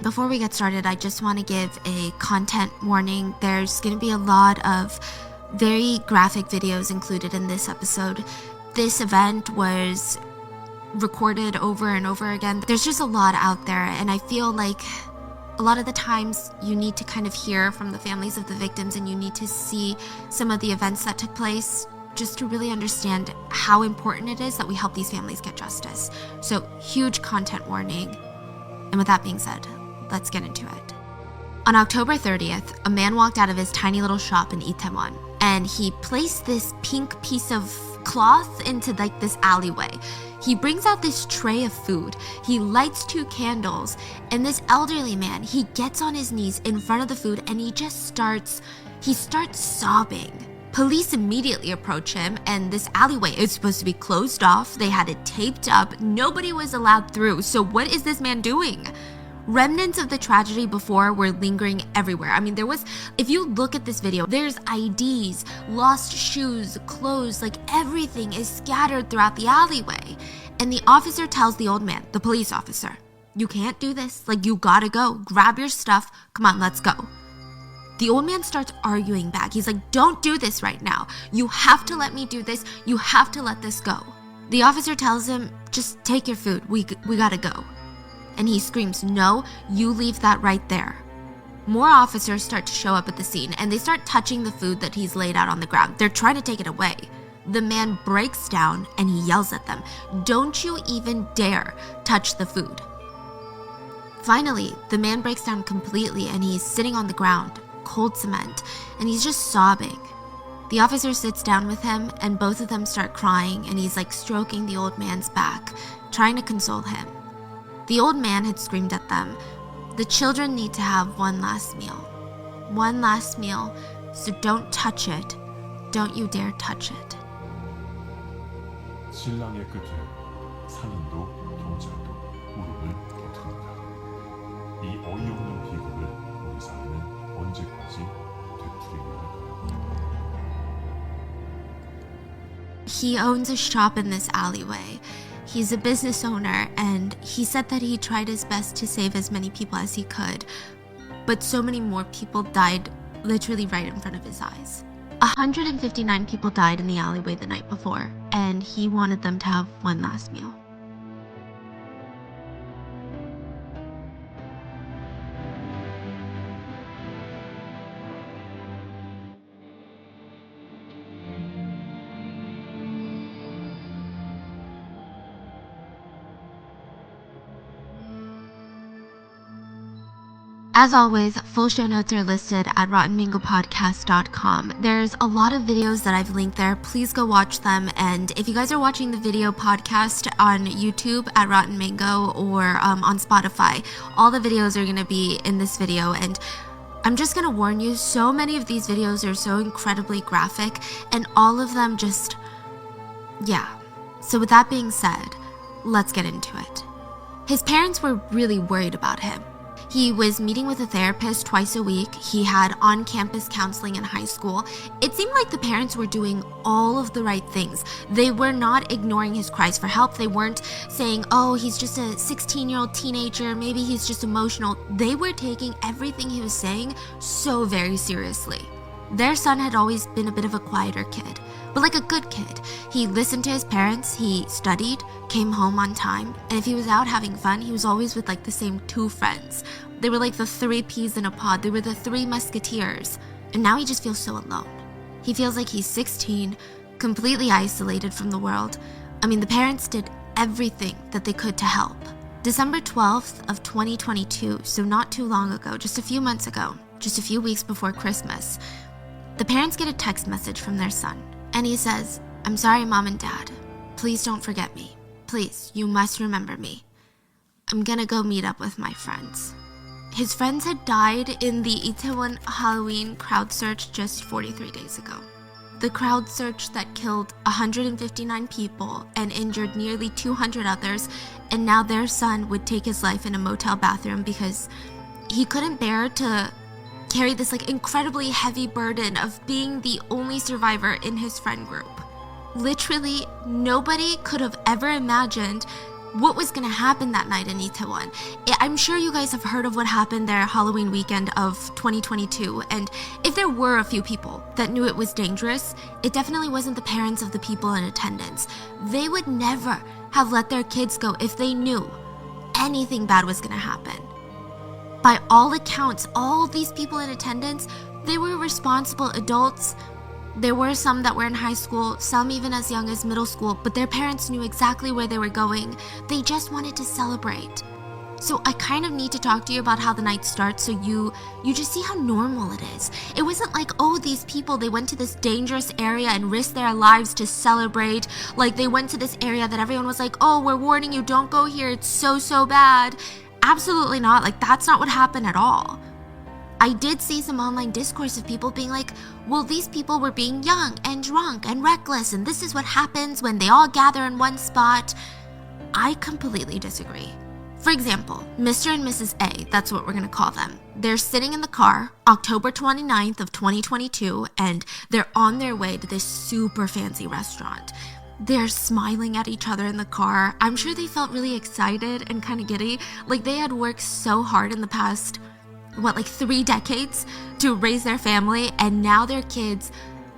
Before we get started, I just want to give a content warning. There's going to be a lot of very graphic videos included in this episode. This event was recorded over and over again. There's just a lot out there, and I feel like a lot of the times you need to kind of hear from the families of the victims, and you need to see some of the events that took place just to really understand how important it is that we help these families get justice. So, huge content warning. And with that being said, let's get into it. On October 30th, a man walked out of his tiny little shop in Itaewon, and he placed this pink piece of cloth into like this alleyway. He brings out this tray of food. He lights 2 candles, and this elderly man, he gets on his knees in front of the food, and he starts sobbing. Police immediately approach him, and this alleyway is supposed to be closed off. They had it taped up. Nobody was allowed through. So what is this man doing? Remnants of the tragedy before were lingering everywhere. I mean, if you look at this video, there's IDs, lost shoes, clothes, like everything is scattered throughout the alleyway. And the officer tells the old man, the police officer, "You can't do this. Like, you gotta go. Grab your stuff. Come on, let's go." The old man starts arguing back. He's like, "Don't do this right now. You have to let me do this. You have to let this go." The officer tells him, "Just take your food. We gotta go." And he screams, "No, you leave that right there." More officers start to show up at the scene, and they start touching the food that he's laid out on the ground. They're trying to take it away. The man breaks down and he yells at them, "Don't you even dare touch the food." Finally, the man breaks down completely, and he's sitting on the ground, cold cement, and he's just sobbing. The officer sits down with him, and both of them start crying, and he's like stroking the old man's back, trying to console him. The old man had screamed at them, "The children need to have one last meal. One last meal, so don't touch it. Don't you dare touch it." 신랑의 끝에 살인도 경찰도 무릎을 꿇습니다. 이 어이없는 비극을 우리 사회는 언제까지 되풀이해야 할까요? He owns a shop in this alleyway. He's a business owner, and he said that he tried his best to save as many people as he could, but so many more people died literally right in front of his eyes. 159 people died in the alleyway the night before, and he wanted them to have one last meal. As always, full show notes are listed at rottenmangopodcast.com. There's a lot of videos that I've linked there. Please go watch them. And if you guys are watching the video podcast on YouTube at Rotten Mango or on Spotify, all the videos are going to be in this video. And I'm just going to warn you, so many of these videos are so incredibly graphic, and all of them just, yeah. So with that being said, let's get into it. His parents were really worried about him. He was meeting with a therapist twice a week. He had on-campus counseling in high school. It seemed like the parents were doing all of the right things. They were not ignoring his cries for help. They weren't saying, "Oh, he's just a 16-year-old teenager. Maybe he's just emotional." They were taking everything he was saying so very seriously. Their son had always been a bit of a quieter kid, but like a good kid. He listened to his parents, he studied, came home on time, and if he was out having fun, he was always with like the same 2 friends. They were like the 3 peas in a pod. They were the 3 musketeers. And now he just feels so alone. He feels like he's 16, completely isolated from the world. I mean, the parents did everything that they could to help. December 12th of 2022, so not too long ago, just a few months ago, just a few weeks before Christmas, the parents get a text message from their son, and he says, "I'm sorry, Mom and Dad. Please don't forget me. Please, you must remember me. I'm gonna go meet up with my friends." His friends had died in the Itaewon Halloween crowd search just 43 days ago. The crowd search that killed 159 people and injured nearly 200 others, and now their son would take his life in a motel bathroom because he couldn't bear to carry this like incredibly heavy burden of being the only survivor in his friend group. Literally, nobody could have ever imagined what was going to happen that night in Itaewon. I'm sure you guys have heard of what happened there Halloween weekend of 2022, and if there were a few people that knew it was dangerous, it definitely wasn't the parents of the people in attendance. They would never have let their kids go if they knew anything bad was going to happen. By all accounts, all these people in attendance, they were responsible adults. There were some that were in high school, some even as young as middle school, but their parents knew exactly where they were going. They just wanted to celebrate. So I kind of need to talk to you about how the night starts so you just see how normal it is. It wasn't like, oh, these people, they went to this dangerous area and risked their lives to celebrate. Like they went to this area that everyone was like, oh, we're warning you, don't go here, it's so bad. Absolutely not. Like that's not what happened at all. I did see some online discourse of people being like, well, these people were being young and drunk and reckless, and this is what happens when they all gather in one spot. I completely disagree. For example, Mr. and Mrs. A, that's what we're going to call them. They're sitting in the car, October 29th of 2022, and they're on their way to this super fancy restaurant. They're smiling at each other in the car. I'm sure they felt really excited and kind of giddy. Like they had worked so hard in the past 3 decades to raise their family, and now their kids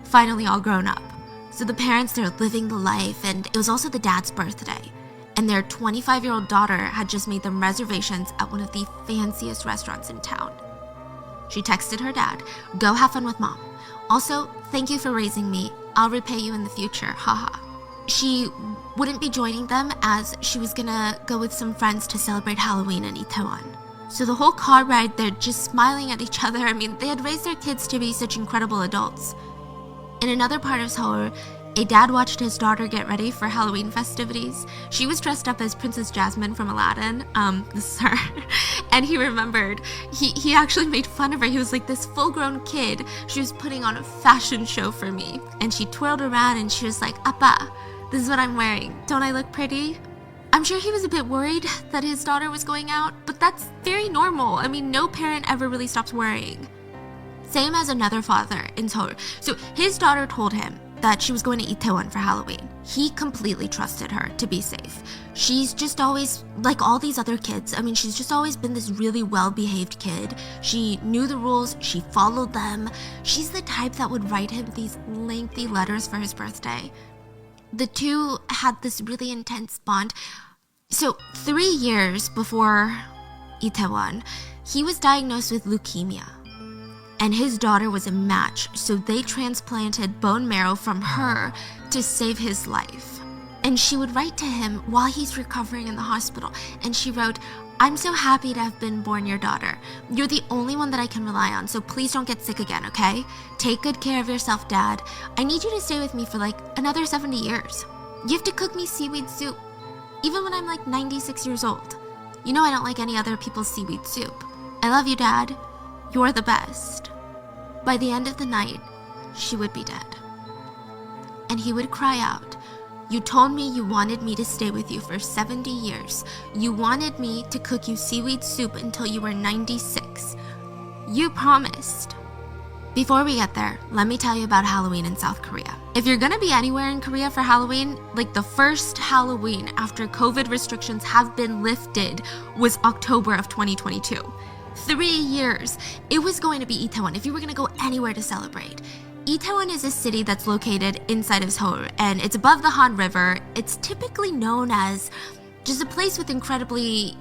finally all grown up. So the parents, they're living the life, and it was also the dad's birthday, and their 25-year-old daughter had just made them reservations at one of the fanciest restaurants in town. She texted her dad, go have fun with mom. Also, thank you for raising me. I'll repay you in the future, haha. She wouldn't be joining them as she was gonna go with some friends to celebrate Halloween in Itaewon. So the whole car ride, they're just smiling at each other. I mean, they had raised their kids to be such incredible adults. In another part of Seoul, a dad watched his daughter get ready for Halloween festivities. She was dressed up as Princess Jasmine from Aladdin. This is her. And he remembered, he actually made fun of her. He was like, this full-grown kid, she was putting on a fashion show for me. And she twirled around and she was like, Appa, this is what I'm wearing. Don't I look pretty? I'm sure he was a bit worried that his daughter was going out, but that's very normal. I mean, no parent ever really stops worrying. Same as another father in Seoul. So his daughter told him that she was going to Itaewon for Halloween. He completely trusted her to be safe. She's just always, like all these other kids, I mean, she's just always been this really well-behaved kid. She knew the rules, she followed them. She's the type that would write him these lengthy letters for his birthday. The two had this really intense bond. So 3 years before Itaewon, he was diagnosed with leukemia. And his daughter was a match, so they transplanted bone marrow from her to save his life. And she would write to him while he's recovering in the hospital. And she wrote, I'm so happy to have been born your daughter. You're the only one that I can rely on, so please don't get sick again, okay? Take good care of yourself, Dad. I need you to stay with me for like another 70 years. You have to cook me seaweed soup, even when I'm like 96 years old. You know I don't like any other people's seaweed soup. I love you, Dad. You're the best. By the end of the night, she would be dead. And he would cry out, you told me you wanted me to stay with you for 70 years. You wanted me to cook you seaweed soup until you were 96. You promised. Before we get there, let me tell you about Halloween in South Korea. If you're gonna be anywhere in Korea for Halloween, like the first Halloween after COVID restrictions have been lifted was October of 2022. 3 years. It was going to be Itaewon if you were gonna go anywhere to celebrate. Itaewon is a city that's located inside of Seoul, and it's above the Han River. It's typically known as just a place with incredibly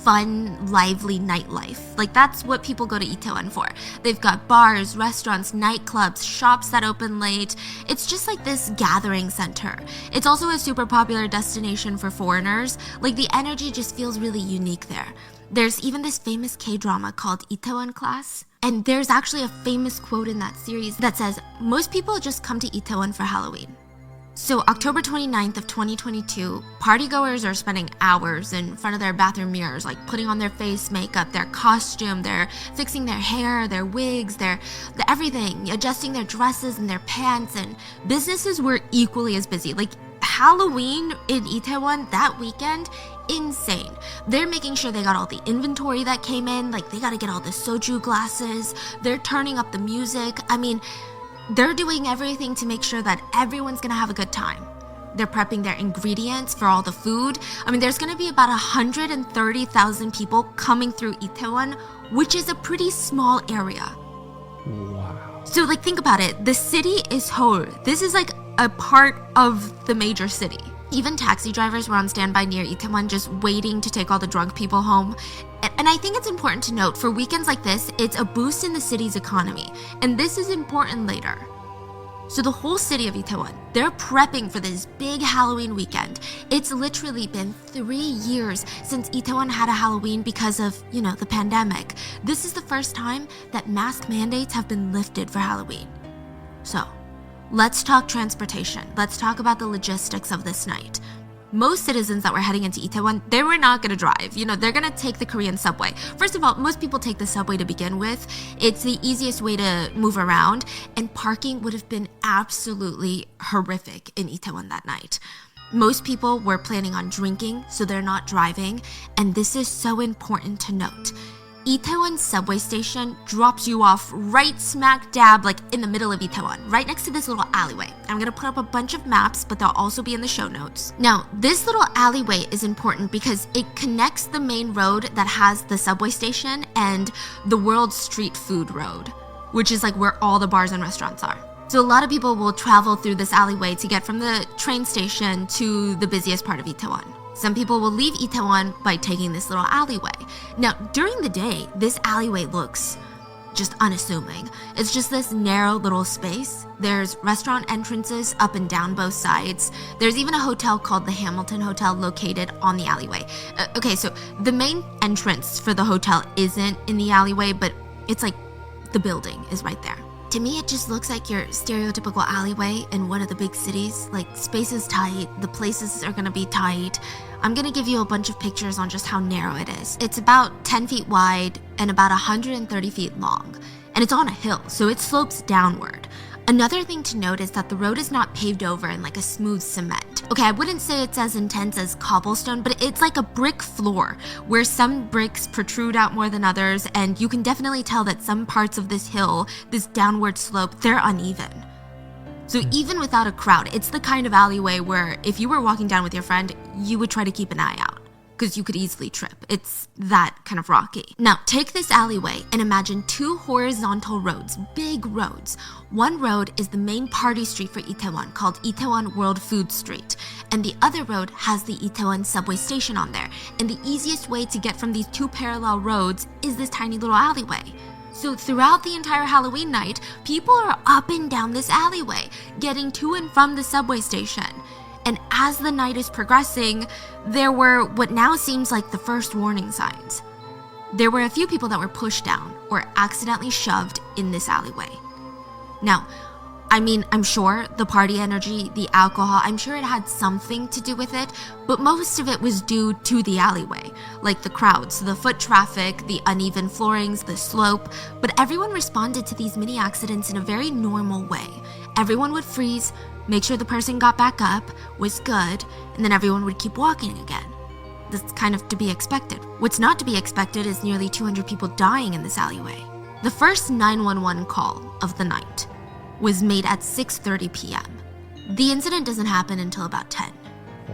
fun, lively nightlife. Like that's what people go to Itaewon for. They've got bars, restaurants, nightclubs, shops that open late. It's just like this gathering center. It's also a super popular destination for foreigners. Like the energy just feels really unique there. There's even this famous K-drama called Itaewon Class. And there's actually a famous quote in that series that says, most people just come to Itaewon for Halloween. So October 29th of 2022, partygoers are spending hours in front of their bathroom mirrors, like putting on their face makeup, their costume, they're fixing their hair, their wigs, their everything, adjusting their dresses and their pants, and businesses were equally as busy. Like Halloween in Itaewon that weekend, insane. They're making sure they got all the inventory that came in, like they gotta get all the soju glasses, they're turning up the music. I mean, they're doing everything to make sure that everyone's gonna have a good time. They're prepping their ingredients for all the food. I mean, there's going to be about 130,000 people coming through Itaewon, which is a pretty small area. Wow. So, like, think about it. The city is Seoul. This is like a part of the major city. Even taxi drivers were on standby near Itaewon just waiting to take all the drunk people home. And I think it's important to note, for weekends like this, it's a boost in the city's economy. And this is important later. So the whole city of Itaewon, they're prepping for this big Halloween weekend. It's literally been 3 years since Itaewon had a Halloween because of, the pandemic. This is the first time that mask mandates have been lifted for Halloween. So, let's talk transportation. Let's talk about the logistics of this night. Most citizens that were heading into Itaewon, they were not going to drive. They're going to take the Korean subway. First of all, most people take the subway to begin with. It's the easiest way to move around, and parking would have been absolutely horrific in Itaewon that night. Most people were planning on drinking, so they're not driving, and this is so important to note. Itaewon subway station drops you off right smack dab, like in the middle of Itaewon, right next to this little alleyway. I'm gonna put up a bunch of maps, but they'll also be in the show notes. Now, this little alleyway is important because it connects the main road that has the subway station and the World Street Food Road, which is like where all the bars and restaurants are. So a lot of people will travel through this alleyway to get from the train station to the busiest part of Itaewon. Some people will leave Itaewon by taking this little alleyway. Now, during the day, this alleyway looks just unassuming. It's just this narrow little space. There's restaurant entrances up and down both sides. There's even a hotel called the Hamilton Hotel located on the alleyway. Okay, so the main entrance for the hotel isn't in the alleyway, but it's like the building is right there. To me, it just looks like your stereotypical alleyway in one of the big cities. Like, space is tight, the places are gonna be tight. I'm gonna give you a bunch of pictures on just how narrow it is. It's about 10 feet wide and about 130 feet long. And it's on a hill, so it slopes downward. Another thing to note is that the road is not paved over in like a smooth cement. Okay, I wouldn't say it's as intense as cobblestone, but it's like a brick floor where some bricks protrude out more than others, and you can definitely tell that some parts of this hill, this downward slope, they're uneven. So even without a crowd, it's the kind of alleyway where if you were walking down with your friend, you would try to keep an eye out, because you could easily trip. It's that kind of rocky. Now, take this alleyway and imagine 2 horizontal roads, big roads. One road is the main party street for Itaewon, called Itaewon World Food Street. And the other road has the Itaewon subway station on there. And the easiest way to get from these 2 parallel roads is this tiny little alleyway. So throughout the entire Halloween night, people are up and down this alleyway, getting to and from the subway station. And as the night is progressing, there were what now seems like the first warning signs. There were a few people that were pushed down or accidentally shoved in this alleyway. Now, I mean, I'm sure the party energy, the alcohol, I'm sure it had something to do with it, but most of it was due to the alleyway, like the crowds, the foot traffic, the uneven floorings, the slope, but everyone responded to these mini accidents in a very normal way. Everyone would freeze, make sure the person got back up, was good, and then everyone would keep walking again. That's kind of to be expected. What's not to be expected is nearly 200 people dying in this alleyway. The first 911 call of the night was made at 6:30 p.m. The incident doesn't happen until about 10.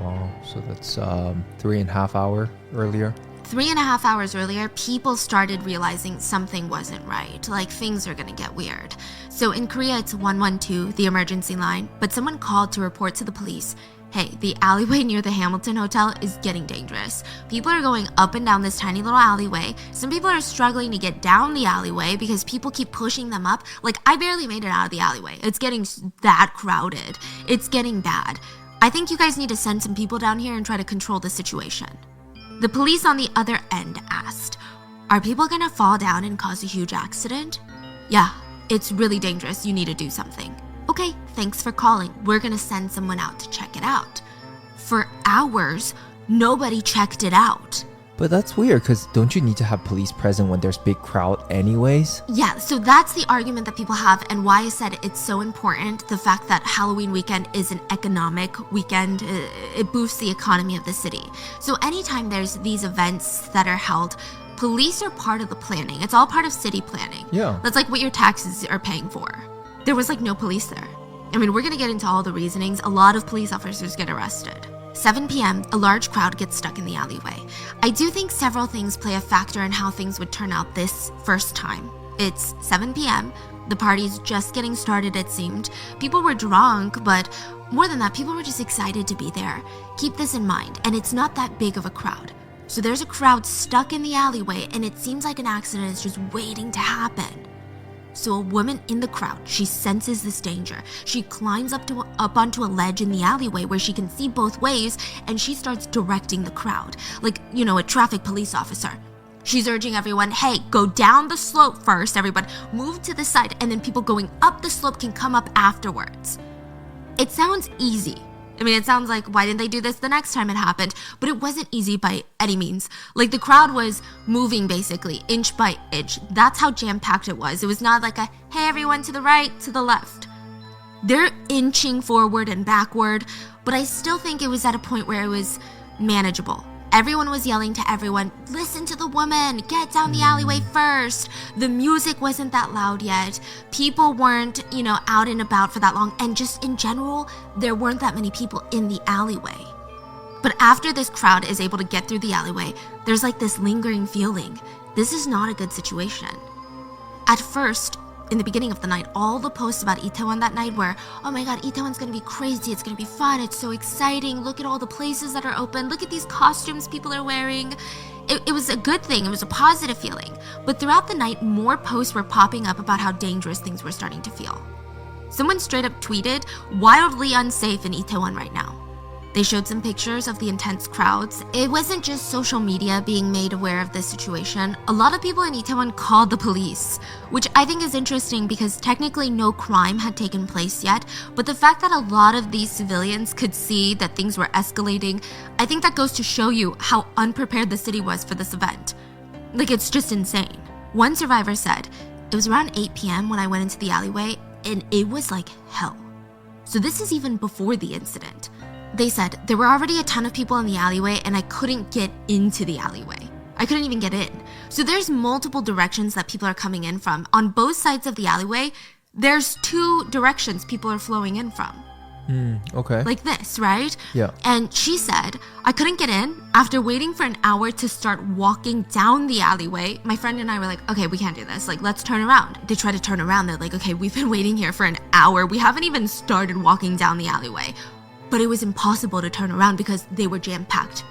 Wow, so that's 3.5 hours earlier. 3.5 hours earlier, people started realizing something wasn't right, like things are gonna get weird. So in Korea, it's 112, the emergency line, but someone called to report to the police, hey, the alleyway near the Hamilton Hotel is getting dangerous. People are going up and down this tiny little alleyway. Some people are struggling to get down the alleyway because people keep pushing them up. Like, I barely made it out of the alleyway. It's getting that crowded. It's getting bad. I think you guys need to send some people down here and try to control the situation. The police on the other end asked, are people gonna fall down and cause a huge accident? Yeah, it's really dangerous. You need to do something. Okay, thanks for calling. We're gonna send someone out to check it out. For hours, nobody checked it out. But that's weird, because don't you need to have police present when there's big crowd anyways? Yeah, so that's the argument that people have, and why I said it's so important, the fact that Halloween weekend is an economic weekend. It boosts the economy of the city. So anytime there's these events that are held, police are part of the planning. It's all part of city planning. Yeah. That's like what your taxes are paying for. There was like no police there. I mean, we're gonna get into all the reasonings. A lot of police officers get arrested. 7 p.m., a large crowd gets stuck in the alleyway. I do think several things play a factor in how things would turn out this first time. It's 7 p.m., the party's just getting started, it seemed. People were drunk, but more than that, people were just excited to be there. Keep this in mind, and it's not that big of a crowd. So there's a crowd stuck in the alleyway, and it seems like an accident is just waiting to happen. So a woman in the crowd, she senses this danger. She climbs up onto a ledge in the alleyway where she can see both ways, and she starts directing the crowd, like, a traffic police officer. She's urging everyone, hey, go down the slope first, everyone, move to the side, and then people going up the slope can come up afterwards. It sounds easy. I mean, it sounds like, why didn't they do this the next time it happened? But it wasn't easy by any means. Like, the crowd was moving basically, inch by inch. That's how jam-packed it was. It was not like a, hey, everyone to the right, to the left. They're inching forward and backward, but I still think it was at a point where it was manageable. Everyone was yelling to everyone, listen to the woman, get down the alleyway first. The music wasn't that loud yet. People weren't, out and about for that long. And just in general, there weren't that many people in the alleyway. But after this crowd is able to get through the alleyway, there's like this lingering feeling. This is not a good situation. At first, in the beginning of the night, all the posts about Itaewon that night were, oh my god, Itaewon's gonna be crazy, it's gonna be fun, it's so exciting, look at all the places that are open, look at these costumes people are wearing. It was a good thing, it was a positive feeling. But throughout the night, more posts were popping up about how dangerous things were starting to feel. Someone straight up tweeted, wildly unsafe in Itaewon right now. They showed some pictures of the intense crowds. It wasn't just social media being made aware of this situation. A lot of people in Itaewon called the police, which I think is interesting because technically no crime had taken place yet, but the fact that a lot of these civilians could see that things were escalating, I think that goes to show you how unprepared the city was for this event. Like, it's just insane. One survivor said, it was around 8 p.m. when I went into the alleyway, and it was like hell. So this is even before the incident. They said, there were already a ton of people in the alleyway and I couldn't get into the alleyway. I couldn't even get in. So there's multiple directions that people are coming in from. On both sides of the alleyway, there's 2 directions people are flowing in from. Okay. Like this, right? Yeah. And she said, I couldn't get in. After waiting for an hour to start walking down the alleyway, my friend and I were like, okay, we can't do this. Like, let's turn around. They try to turn around. They're like, okay, we've been waiting here for an hour. We haven't even started walking down the alleyway. But it was impossible to turn around because they were jam-packed.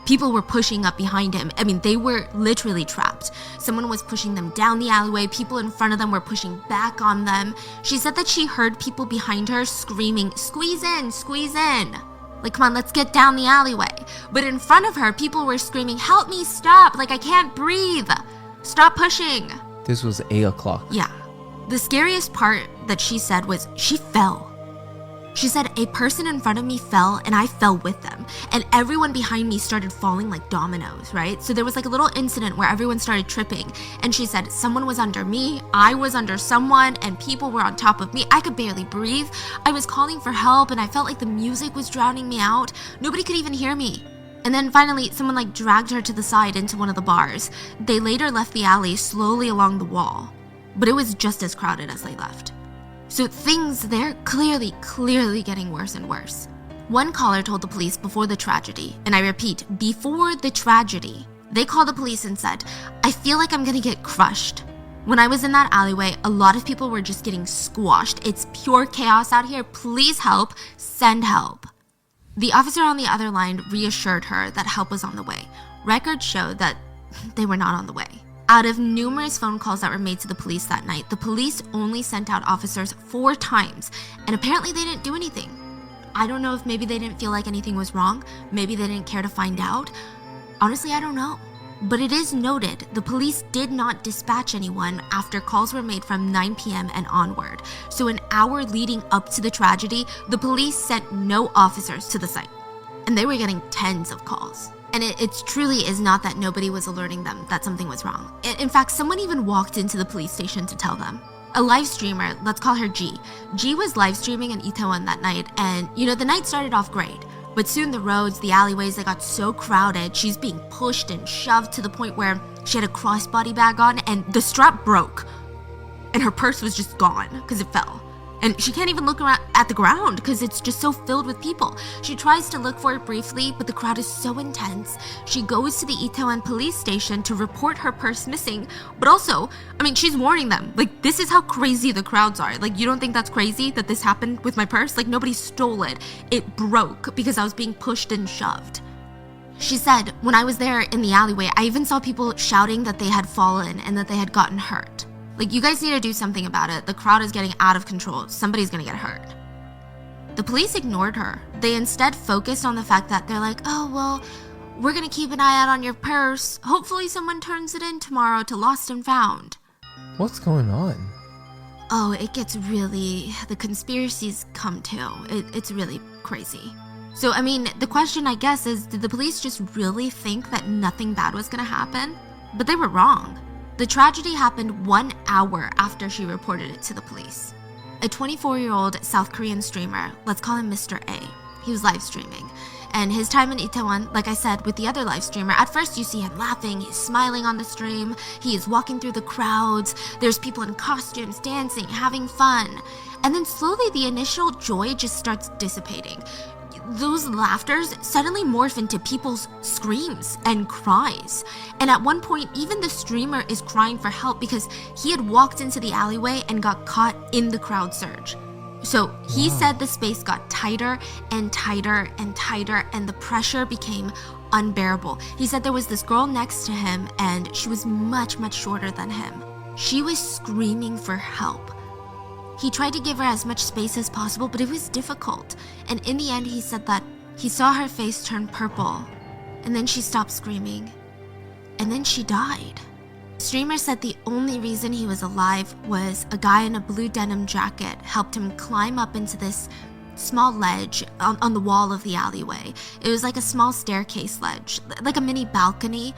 People were pushing up behind him. I mean, they were literally trapped. Someone was pushing them down the alleyway. People in front of them were pushing back on them. She said that she heard people behind her screaming, squeeze in, squeeze in. Like, come on, let's get down the alleyway. But in front of her, people were screaming, help me, stop. Like, I can't breathe. Stop pushing. This was 8 o'clock. Yeah. The scariest part that she said was she fell. She said, a person in front of me fell and I fell with them. And everyone behind me started falling like dominoes, right? So there was like a little incident where everyone started tripping. And she said, someone was under me, I was under someone, and people were on top of me. I could barely breathe. I was calling for help and I felt like the music was drowning me out. Nobody could even hear me. And then finally, someone like dragged her to the side into one of the bars. They later left the alley slowly along the wall. But it was just as crowded as they left. So things there clearly getting worse and worse. One caller told the police before the tragedy, and I repeat, before the tragedy, they called the police and said, I feel like I'm gonna get crushed. When I was in that alleyway, a lot of people were just getting squashed. It's pure chaos out here. Please help. Send help. The officer on the other line reassured her that help was on the way. Records show that they were not on the way. Out of numerous phone calls that were made to the police that night, the police only sent out officers 4 times, and apparently they didn't do anything. I don't know if maybe they didn't feel like anything was wrong, maybe they didn't care to find out. Honestly, I don't know. But it is noted the police did not dispatch anyone after calls were made from 9 p.m. and onward. So an hour leading up to the tragedy, the police sent no officers to the site. And they were getting tens of calls. And it truly is not that nobody was alerting them that something was wrong. In fact, someone even walked into the police station to tell them. A live streamer, let's call her G. G was live streaming in Itaewon that night, and the night started off great. But soon the roads, the alleyways, they got so crowded, she's being pushed and shoved to the point where she had a crossbody bag on and the strap broke. And her purse was just gone because it fell. and she can't even look around at the ground because it's just so filled with people. She tries to look for it briefly, but the crowd is so intense. She goes to the Itaewon police station to report her purse missing, but also, I mean, she's warning them. Like, this is how crazy the crowds are. Like, you don't think that's crazy that this happened with my purse? Like, nobody stole it. It broke because I was being pushed and shoved. She said, when I was there in the alleyway, I even saw people shouting that they had fallen and that they had gotten hurt. Like, you guys need to do something about it. The crowd is getting out of control. Somebody's gonna get hurt. The police ignored her. They instead focused on the fact that they're like, oh, well, we're gonna keep an eye out on your purse. Hopefully someone turns it in tomorrow to lost and found. What's going on? Oh, it gets really, the conspiracies come too. It's really crazy. So, I mean, the question, I guess, is did the police just really think that nothing bad was gonna happen? But they were wrong. The tragedy happened 1 hour after she reported it to the police. A 24-year-old South Korean streamer, let's call him Mr. A, he was live streaming. And his time in Itaewon, like I said, with the other live streamer, at first you see him laughing, he's smiling on the stream, he is walking through the crowds, there's people in costumes, dancing, having fun. And then slowly the initial joy just starts dissipating. Those laughters suddenly morph into people's screams and cries. And at one point, even the streamer is crying for help because he had walked into the alleyway and got caught in the crowd surge. So he said the space got tighter and tighter and tighter, and the pressure became unbearable. He said there was this girl next to him, and she was much, much shorter than him. She was screaming for help. He tried to give her as much space as possible, but it was difficult. And in the end, he said that he saw her face turn purple, and then she stopped screaming, and then she died. The streamer said the only reason he was alive was a guy in a blue denim jacket helped him climb up into this small ledge on the wall of the alleyway. It was like a small staircase ledge, like a mini balcony.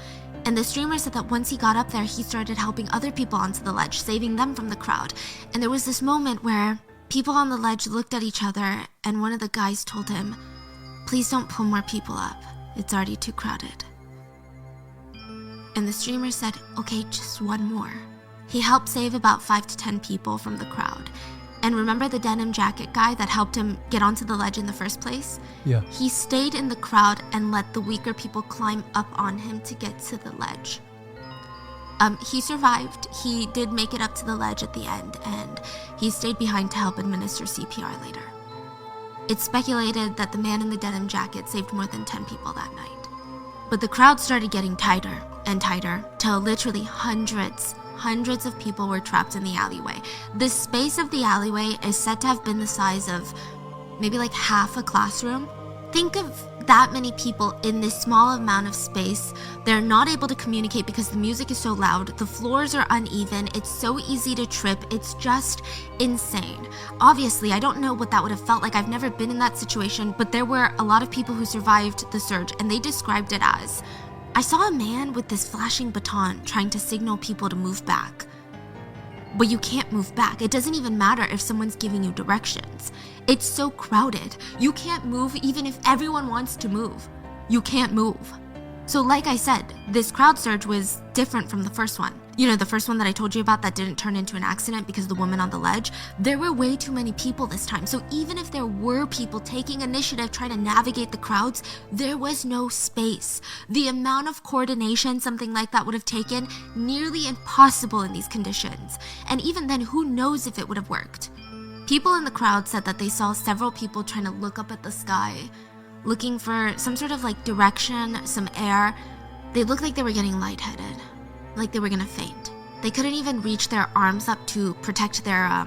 And the streamer said that once he got up there, he started helping other people onto the ledge, saving them from the crowd. And there was this moment where people on the ledge looked at each other, and one of the guys told him, please don't pull more people up. It's already too crowded. And the streamer said, okay, just one more. He helped save about 5 to 10 people from the crowd. And remember the denim jacket guy that helped him get onto the ledge in the first place? Yeah. He stayed in the crowd and let the weaker people climb up on him to get to the ledge. He survived. He did make it up to the ledge at the end, and he stayed behind to help administer CPR later. It's speculated that the man in the denim jacket saved more than 10 people that night. But the crowd started getting tighter and tighter, till literally hundreds of people were trapped in the alleyway. The space of the alleyway is said to have been the size of maybe like half a classroom. Think of that many people in this small amount of space. They're not able to communicate because the music is so loud. The floors are uneven. It's so easy to trip. It's just insane. Obviously, I don't know what that would have felt like. I've never been in that situation, but there were a lot of people who survived the surge, and they described it as, I saw a man with this flashing baton trying to signal people to move back. But you can't move back. It doesn't even matter if someone's giving you directions. It's so crowded. You can't move even if everyone wants to move. You can't move. So like I said, this crowd surge was different from the first one. You know, the first one that I told you about that didn't turn into an accident because of the woman on the ledge. There were way too many people this time. So even if there were people taking initiative trying to navigate the crowds, there was no space. The amount of coordination something like that would have taken, nearly impossible in these conditions. And even then, who knows if it would have worked? People in the crowd said that they saw several people trying to look up at the sky, looking for some sort of like direction, some air. They looked like they were getting lightheaded, like they were gonna faint. They couldn't even reach their arms up to protect their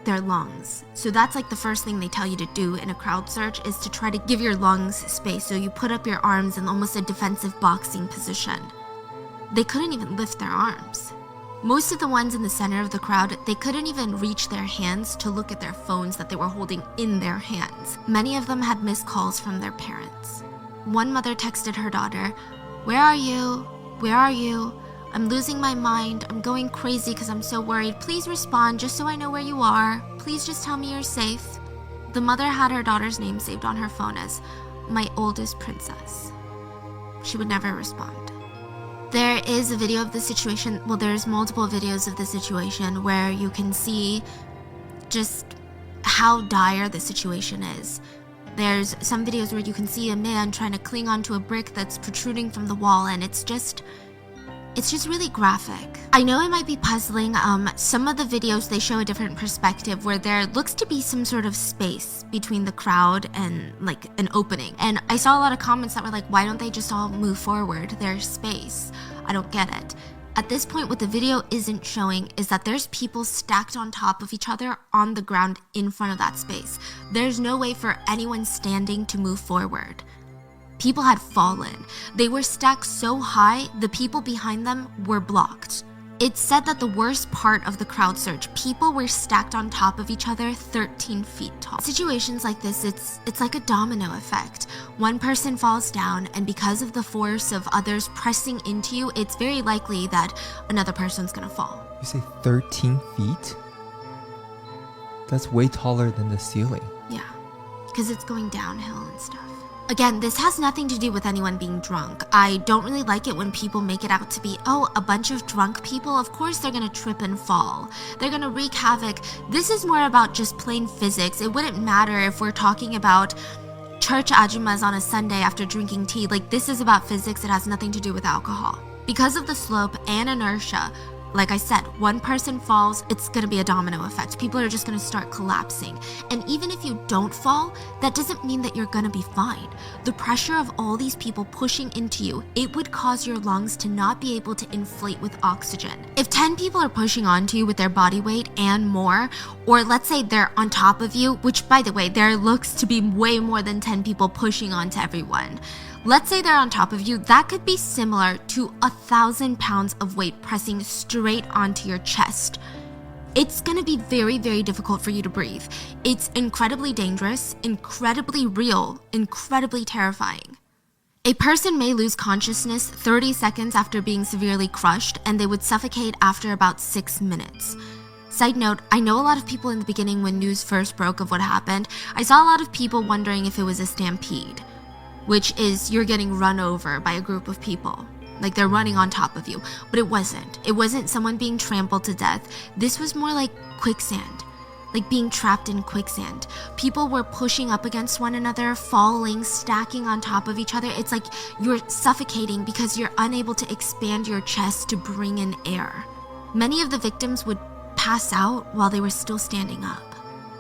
lungs. So that's like the first thing they tell you to do in a crowd surge, is to try to give your lungs space. So you put up your arms in almost a defensive boxing position. They couldn't even lift their arms. Most of the ones in the center of the crowd, they couldn't even reach their hands to look at their phones that they were holding in their hands. Many of them had missed calls from their parents. One mother texted her daughter, "Where are you? Where are you? I'm losing my mind. I'm going crazy because I'm so worried. Please respond just so I know where you are. Please just tell me you're safe." The mother had her daughter's name saved on her phone as "my oldest princess." She would never respond. There is a video of the situation, well, there's multiple videos of the situation where you can see just how dire the situation is. There's some videos where you can see a man trying to cling onto a brick that's protruding from the wall, and it's just really graphic. I know it might be puzzling. Some of the videos, they show a different perspective where there looks to be some sort of space between the crowd and like an opening. And I saw a lot of comments that were like, why don't they just all move forward? There's space. I don't get it. At this point, what the video isn't showing is that there's people stacked on top of each other on the ground in front of that space. There's no way for anyone standing to move forward. People had fallen. They were stacked so high, the people behind them were blocked. It's said that the worst part of the crowd surge, people were stacked on top of each other 13 feet tall. Situations like this, it's like a domino effect. One person falls down, and because of the force of others pressing into you, it's very likely that another person's gonna fall. You say 13 feet? That's way taller than the ceiling. Yeah, because it's going downhill and stuff. Again, this has nothing to do with anyone being drunk. I don't really like it when people make it out to be, oh, a bunch of drunk people, of course they're gonna trip and fall. They're gonna wreak havoc. This is more about just plain physics. It wouldn't matter if we're talking about church ajumas on a Sunday after drinking tea. Like, this is about physics. It has nothing to do with alcohol. Because of the slope and inertia, like I said, one person falls, it's gonna be a domino effect. People are just gonna start collapsing. And even if you don't fall, that doesn't mean that you're gonna be fine. The pressure of all these people pushing into you, it would cause your lungs to not be able to inflate with oxygen. If 10 people are pushing onto you with their body weight and more, or let's say they're on top of you, which by the way, there looks to be way more than 10 people pushing onto everyone. Let's say they're on top of you, that could be similar to 1,000 pounds of weight pressing straight onto your chest. It's gonna be very, very difficult for you to breathe. It's incredibly dangerous, incredibly real, incredibly terrifying. A person may lose consciousness 30 seconds after being severely crushed, and they would suffocate after about 6 minutes. Side note, I know a lot of people in the beginning when news first broke of what happened, I saw a lot of people wondering if it was a stampede, which is you're getting run over by a group of people. Like they're running on top of you, but it wasn't. It wasn't someone being trampled to death. This was more like quicksand, like being trapped in quicksand. People were pushing up against one another, falling, stacking on top of each other. It's like you're suffocating because you're unable to expand your chest to bring in air. Many of the victims would pass out while they were still standing up.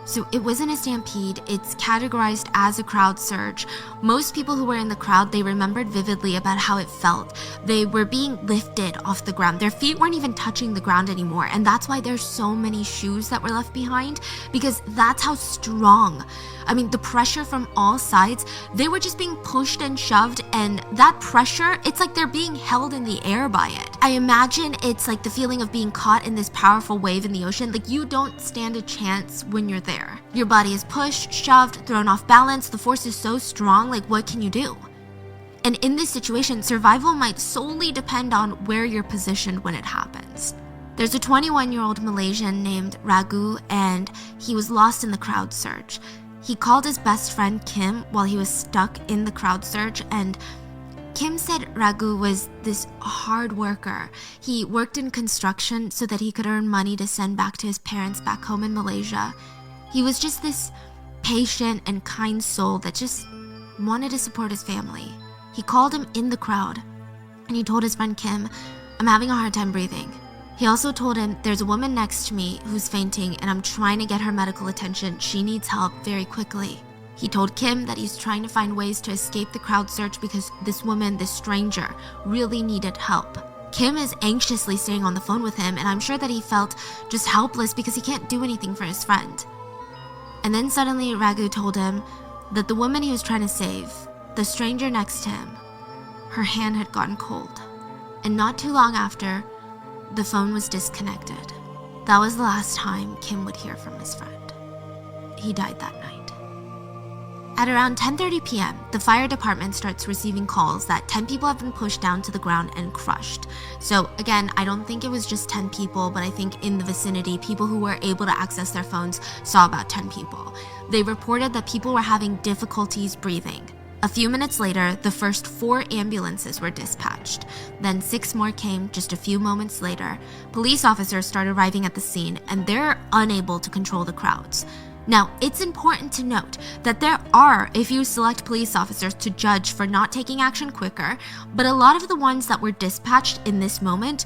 So it wasn't a stampede, it's categorized as a crowd surge. Most people who were in the crowd, they remembered vividly about how it felt. They were being lifted off the ground. Their feet weren't even touching the ground anymore. And that's why there's so many shoes that were left behind, because that's how strong. I mean, the pressure from all sides, they were just being pushed and shoved, and that pressure, it's like they're being held in the air by it. I imagine it's like the feeling of being caught in this powerful wave in the ocean. Like you don't stand a chance when you're there. Your body is pushed, shoved, thrown off balance. The force is so strong, like what can you do? And in this situation, survival might solely depend on where you're positioned when it happens. There's a 21-year-old Malaysian named Ragu, and he was lost in the crowd surge. He called his best friend Kim while he was stuck in the crowd surge, and Kim said Ragu was this hard worker. He worked in construction so that he could earn money to send back to his parents back home in Malaysia. He was just this patient and kind soul that just wanted to support his family. He called him in the crowd, and he told his friend Kim, "I'm having a hard time breathing." He also told him, "There's a woman next to me who's fainting, and I'm trying to get her medical attention. She needs help very quickly." He told Kim that he's trying to find ways to escape the crowd surge because this woman, this stranger, really needed help. Kim is anxiously staying on the phone with him, and I'm sure that he felt just helpless because he can't do anything for his friend. And then suddenly Ragu told him that the woman he was trying to save, the stranger next to him, her hand had gone cold. And not too long after, the phone was disconnected. That was the last time Kim would hear from his friend. He died that night. At around 10:30 p.m., the fire department starts receiving calls that 10 people have been pushed down to the ground and crushed. So again, I don't think it was just 10 people, but I think in the vicinity, people who were able to access their phones saw about 10 people. They reported that people were having difficulties breathing. A few minutes later, the first 4 ambulances were dispatched. Then 6 more came just a few moments later. Police officers started arriving at the scene, and they're unable to control the crowds. Now, it's important to note that there are a few select police officers to judge for not taking action quicker, but a lot of the ones that were dispatched in this moment,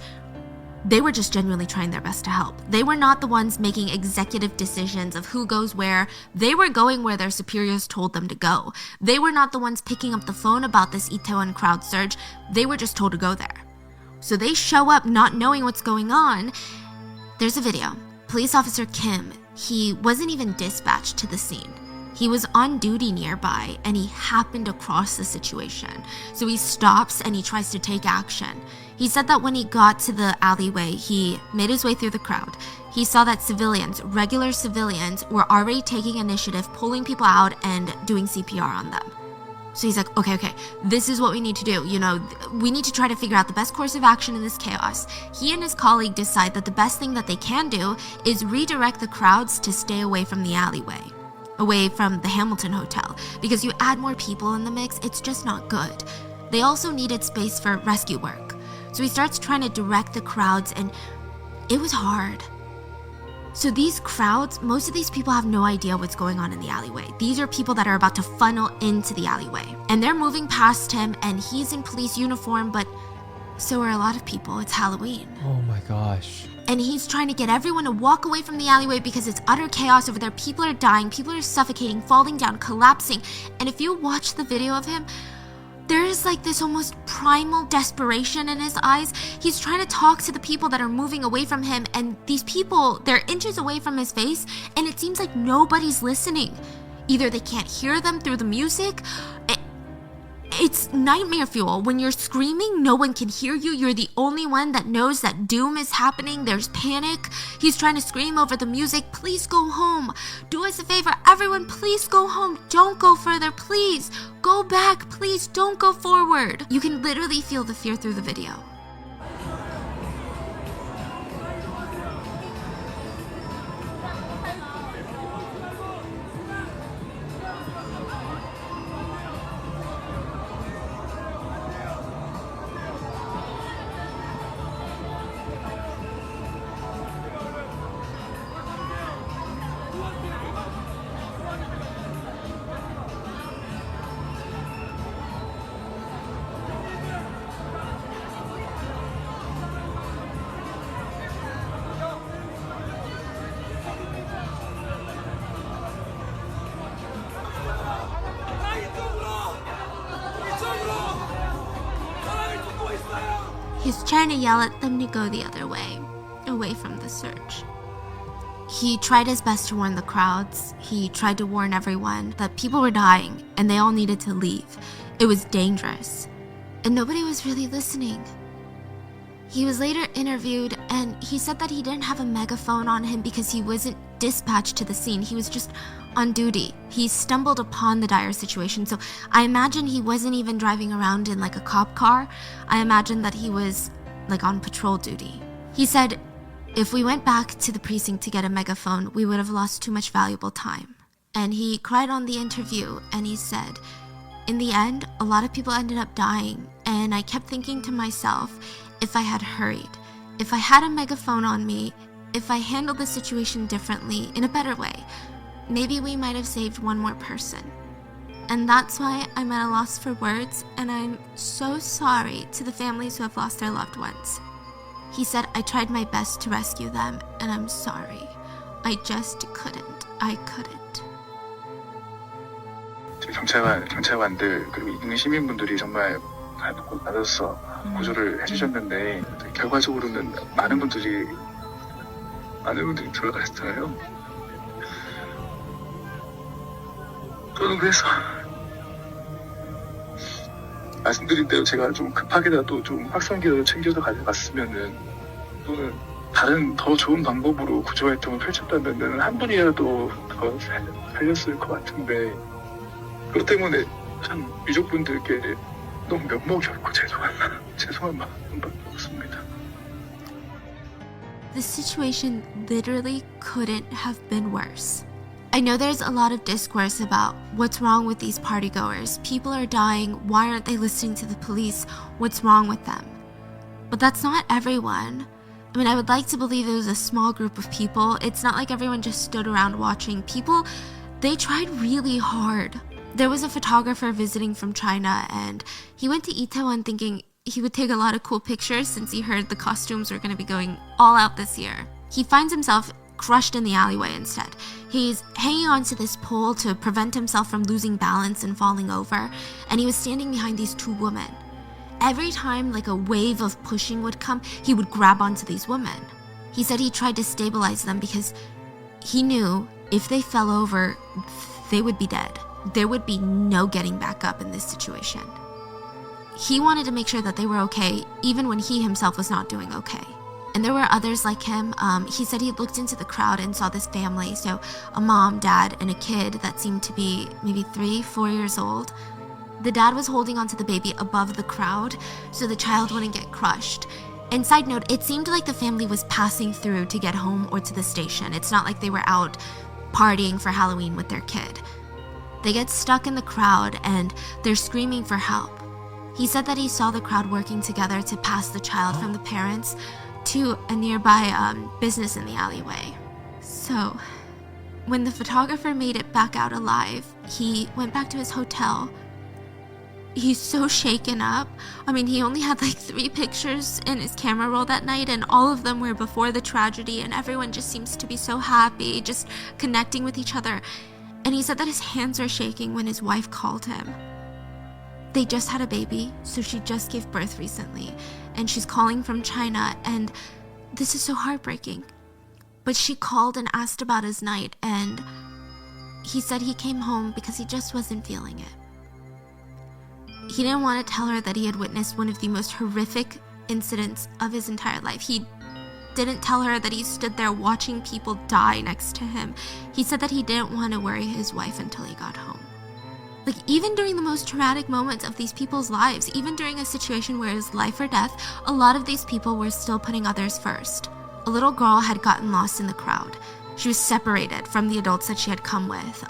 they were just genuinely trying their best to help. They were not the ones making executive decisions of who goes where. They were going where their superiors told them to go. They were not the ones picking up the phone about this Itaewon crowd surge. They were just told to go there. So they show up not knowing what's going on. There's a video. Police officer Kim, he wasn't even dispatched to the scene. He was on duty nearby and he happened across the situation. So he stops and he tries to take action. He said that when he got to the alleyway, he made his way through the crowd. He saw that civilians, regular civilians, were already taking initiative, pulling people out and doing CPR on them. So he's like, okay, this is what we need to do. We need to try to figure out the best course of action in this chaos. He and his colleague decide that the best thing that they can do is redirect the crowds to stay away from the alleyway, away from the Hamilton Hotel, because you add more people in the mix, it's just not good. They also needed space for rescue work. So he starts trying to direct the crowds and it was hard. So these crowds, most of these people have no idea what's going on in the alleyway. These are people that are about to funnel into the alleyway. And they're moving past him and he's in police uniform, but so are a lot of people. It's Halloween. Oh my gosh. And he's trying to get everyone to walk away from the alleyway because it's utter chaos over there. People are dying, people are suffocating, falling down, collapsing. And if you watch the video of him, there is like this almost primal desperation in his eyes. He's trying to talk to the people that are moving away from him, and these people, they're inches away from his face, and it seems like nobody's listening. Either they can't hear them through the music. It's nightmare fuel. When you're screaming, no one can hear you. You're the only one that knows that doom is happening. There's panic. He's trying to scream over the music, please go home. Do us a favor, everyone, please go home. Don't go further, please. Go back, please, don't go forward. You can literally feel the fear through the video. He's trying to yell at them to go the other way, away from the surge. He tried his best to warn the crowds. He tried to warn everyone that people were dying and they all needed to leave. It was dangerous, and nobody was really listening. He was later interviewed and he said that he didn't have a megaphone on him because he wasn't dispatched to the scene. He was just on duty. He stumbled upon the dire situation. So I imagine he wasn't even driving around in like a cop car. I imagine that he was like on patrol duty. He said, if we went back to the precinct to get a megaphone, we would have lost too much valuable time. And he cried on the interview and he said, in the end, a lot of people ended up dying. And I kept thinking to myself, if I had hurried, if I had a megaphone on me, if I handled the situation differently, in a better way, maybe we might have saved one more person. And that's why I'm at a loss for words, and I'm so sorry to the families who have lost their loved ones. He said, I tried my best to rescue them, and I'm sorry. I just couldn't. I couldn't. 경찰관들 그리고 있는 시민분들이 정말 받아서 구조를 해주셨는데 결과적으로는 많은 분들이 돌아가셨잖아요. 저는 그래서 말씀드린 대로 제가 좀 급하게라도 좀 확성기라도 챙겨서 가져갔으면은 또는 다른 더 좋은 방법으로 구조활동을 펼쳤다면은 한 분이라도 더 살렸을 것 같은데 그것 때문에 참 유족분들께 너무 면목이 없고 죄송한 마음밖에 없습니다. The situation literally couldn't have been worse. I know there's a lot of discourse about what's wrong with these partygoers. People are dying. Why aren't they listening to the police? What's wrong with them? But that's not everyone. I mean, I would like to believe it was a small group of people. It's not like everyone just stood around watching. People, they tried really hard. There was a photographer visiting from China, and he went to Itaewon thinking he would take a lot of cool pictures since he heard the costumes were going to be going all out this year. He finds himself crushed in the alleyway instead. He's hanging onto this pole to prevent himself from losing balance and falling over, and he was standing behind these two women. Every time like a wave of pushing would come, he would grab onto these women. He said he tried to stabilize them because he knew if they fell over, they would be dead. There would be no getting back up in this situation. He wanted to make sure that they were okay, even when he himself was not doing okay. And there were others like him. He said he looked into the crowd and saw this family, so a mom, dad, and a kid that seemed to be maybe 3-4 years old. The dad was holding onto the baby above the crowd so the child wouldn't get crushed. And side note, it seemed like the family was passing through to get home or to the station. It's not like they were out partying for Halloween with their kid. They get stuck in the crowd and they're screaming for help. He said that he saw the crowd working together to pass the child from the parents to a nearby business in the alleyway. So, when the photographer made it back out alive, he went back to his hotel. He's so shaken up. I mean, he only had like 3 pictures in his camera roll that night, and all of them were before the tragedy, and everyone just seems to be so happy, just connecting with each other. And he said that his hands are shaking when his wife called him. They just had a baby, so she just gave birth recently, and she's calling from China, and this is so heartbreaking. But she called and asked about his night, and he said he came home because he just wasn't feeling it. He didn't want to tell her that he had witnessed one of the most horrific incidents of his entire life. He didn't tell her that he stood there watching people die next to him. He said that he didn't want to worry his wife until he got home. Like, even during the most traumatic moments of these people's lives, even during a situation where it was life or death, a lot of these people were still putting others first. A little girl had gotten lost in the crowd. She was separated from the adults that she had come with.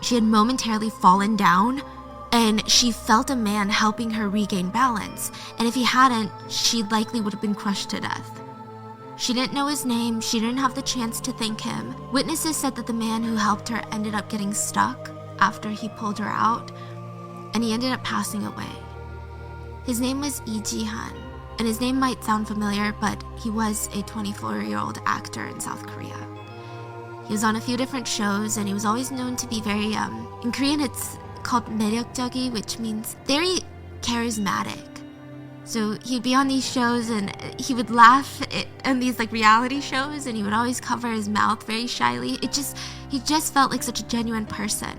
She had momentarily fallen down, and she felt a man helping her regain balance. And if he hadn't, she likely would have been crushed to death. She didn't know his name. She didn't have the chance to thank him. Witnesses said that the man who helped her ended up getting stuck after he pulled her out, and he ended up passing away. His name was Lee Ji-han, and his name might sound familiar, but he was a 24-year-old actor in South Korea. He was on a few different shows, and he was always known to be very, in Korean it's called 매력적이, which means very charismatic. So he'd be on these shows and he would laugh in these like reality shows, and he would always cover his mouth very shyly. He just felt like such a genuine person.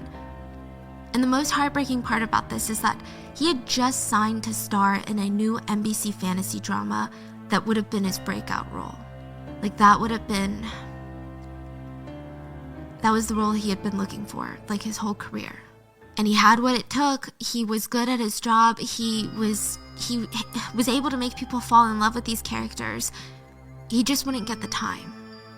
And the most heartbreaking part about this is that he had just signed to star in a new MBC fantasy drama that would have been his breakout role. Like that was the role he had been looking for, like his whole career. And he had what it took. He was good at his job. He was able to make people fall in love with these characters. He just wouldn't get the time.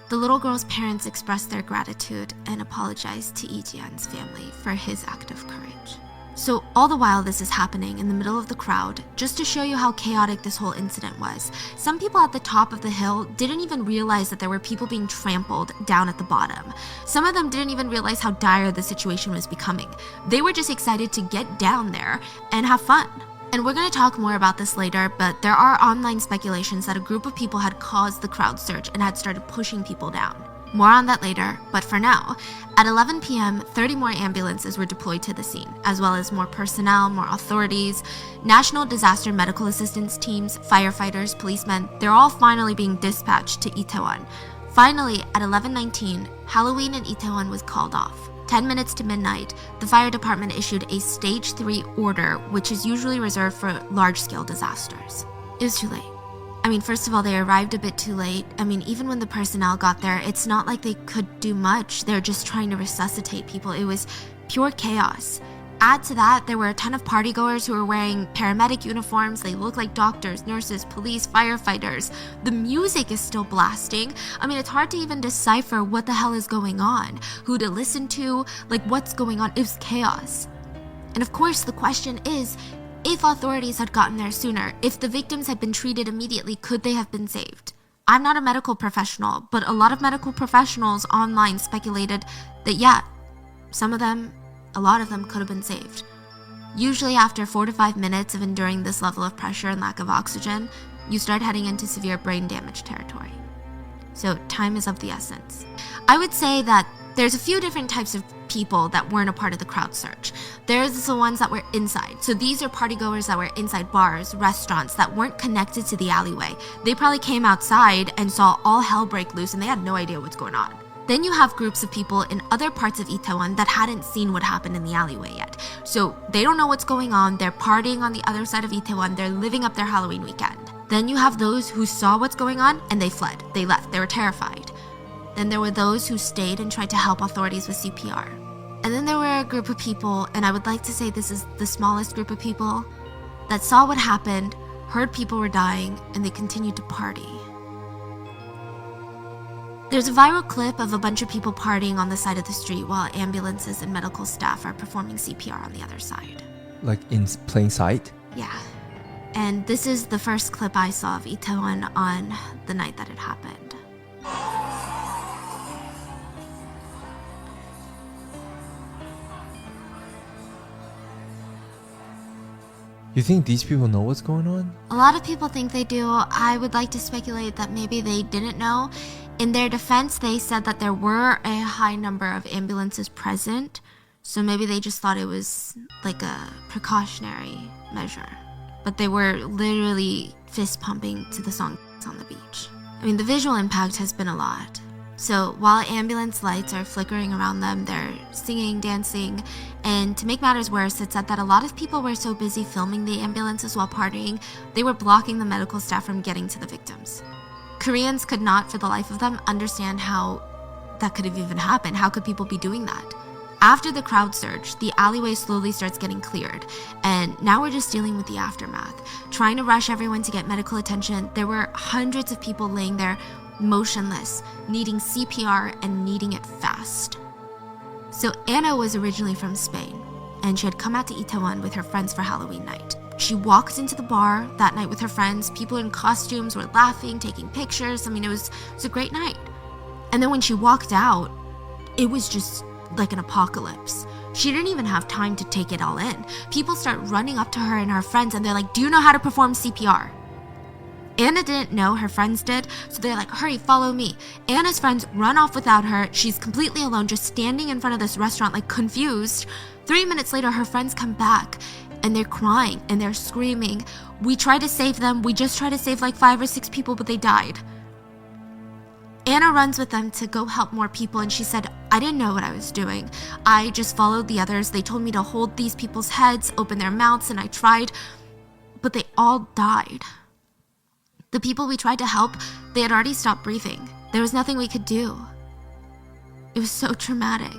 The little girl's parents expressed their gratitude and apologized to Lee Ji-han's family for his act of courage. So all the while this is happening in the middle of the crowd, just to show you how chaotic this whole incident was, some people at the top of the hill didn't even realize that there were people being trampled down at the bottom. Some of them didn't even realize how dire the situation was becoming. They were just excited to get down there and have fun. And we're going to talk more about this later, but there are online speculations that a group of people had caused the crowd surge and had started pushing people down. More on that later, but for now, at 11 p.m., 30 more ambulances were deployed to the scene, as well as more personnel, more authorities, national disaster medical assistance teams, firefighters, policemen. They're all finally being dispatched to Itaewon. Finally, at 11:19, Halloween in Itaewon was called off. 10 minutes to midnight, the fire department issued a Stage 3 order, which is usually reserved for large-scale disasters. It was too late. I mean, first of all, they arrived a bit too late. I mean, even when the personnel got there, it's not like they could do much. They're just trying to resuscitate people. It was pure chaos. Add to that, there were a ton of partygoers who were wearing paramedic uniforms. They looked like doctors, nurses, police, firefighters. The music is still blasting. I mean, it's hard to even decipher what the hell is going on, who to listen to, like what's going on. It was chaos. And of course, the question is, if authorities had gotten there sooner, if the victims had been treated immediately, could they have been saved? I'm not a medical professional, but a lot of medical professionals online speculated that, yeah, a lot of them could have been saved. Usually after 4 to 5 minutes of enduring this level of pressure and lack of oxygen, you start heading into severe brain damage territory. So time is of the essence. I would say that there's a few different types of people that weren't a part of the crowd surge. There's the ones that were inside. So these are partygoers that were inside bars, restaurants that weren't connected to the alleyway. They probably came outside and saw all hell break loose and they had no idea what's going on. Then you have groups of people in other parts of Itaewon that hadn't seen what happened in the alleyway yet. So they don't know what's going on. They're partying on the other side of Itaewon. They're living up their Halloween weekend. Then you have those who saw what's going on and they fled. They left. They were terrified. Then there were those who stayed and tried to help authorities with CPR. And then there were a group of people, and I would like to say this is the smallest group of people, that saw what happened, heard people were dying, and they continued to party. There's a viral clip of a bunch of people partying on the side of the street while ambulances and medical staff are performing CPR on the other side. Like in plain sight? Yeah. And this is the first clip I saw of Itaewon on the night that it happened. You think these people know what's going on? A lot of people think they do. I would like to speculate that maybe they didn't know. In their defense, they said that there were a high number of ambulances present, so maybe they just thought it was like a precautionary measure. But they were literally fist pumping to the song on the beach. I mean, the visual impact has been a lot. So while ambulance lights are flickering around them, they're singing, dancing, and to make matters worse, it said that a lot of people were so busy filming the ambulances while partying, they were blocking the medical staff from getting to the victims. Koreans could not, for the life of them, understand how that could have even happened. How could people be doing that? After the crowd surge, the alleyway slowly starts getting cleared, and now we're just dealing with the aftermath. Trying to rush everyone to get medical attention, there were hundreds of people laying there motionless, needing CPR and needing it fast. So Anna was originally from Spain, and she had come out to Itaewon with her friends for Halloween night. She walked into the bar that night with her friends. People in costumes were laughing, taking pictures. I mean, it was a great night. And then when she walked out, it was just like an apocalypse. She didn't even have time to take it all in. People start running up to her and her friends, and they're like, "Do you know how to perform CPR?" Anna didn't know, her friends did, so they're like, "Hurry, follow me." Anna's friends run off without her. She's completely alone, just standing in front of this restaurant, like confused. 3 minutes later, her friends come back, and they're crying, and they're screaming. "We tried to save them. We just tried to save like 5 or 6 people, but they died." Anna runs with them to go help more people, and she said, "I didn't know what I was doing. I just followed the others. They told me to hold these people's heads, open their mouths, and I tried, but they all died. The people we tried to help, they had already stopped breathing. There was nothing we could do." It was so traumatic.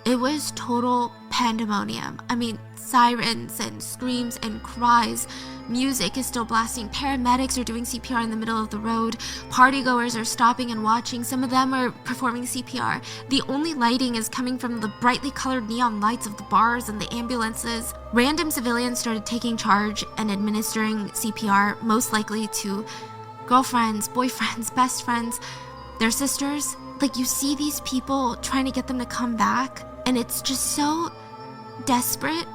It was total pandemonium. I mean, sirens and screams and cries. Music is still blasting. Paramedics are doing CPR in the middle of the road. Partygoers are stopping and watching. Some of them are performing CPR. The only lighting is coming from the brightly colored neon lights of the bars and the ambulances. Random civilians started taking charge and administering CPR, most likely to girlfriends, boyfriends, best friends, their sisters. Like, you see these people trying to get them to come back, and it's just so desperate.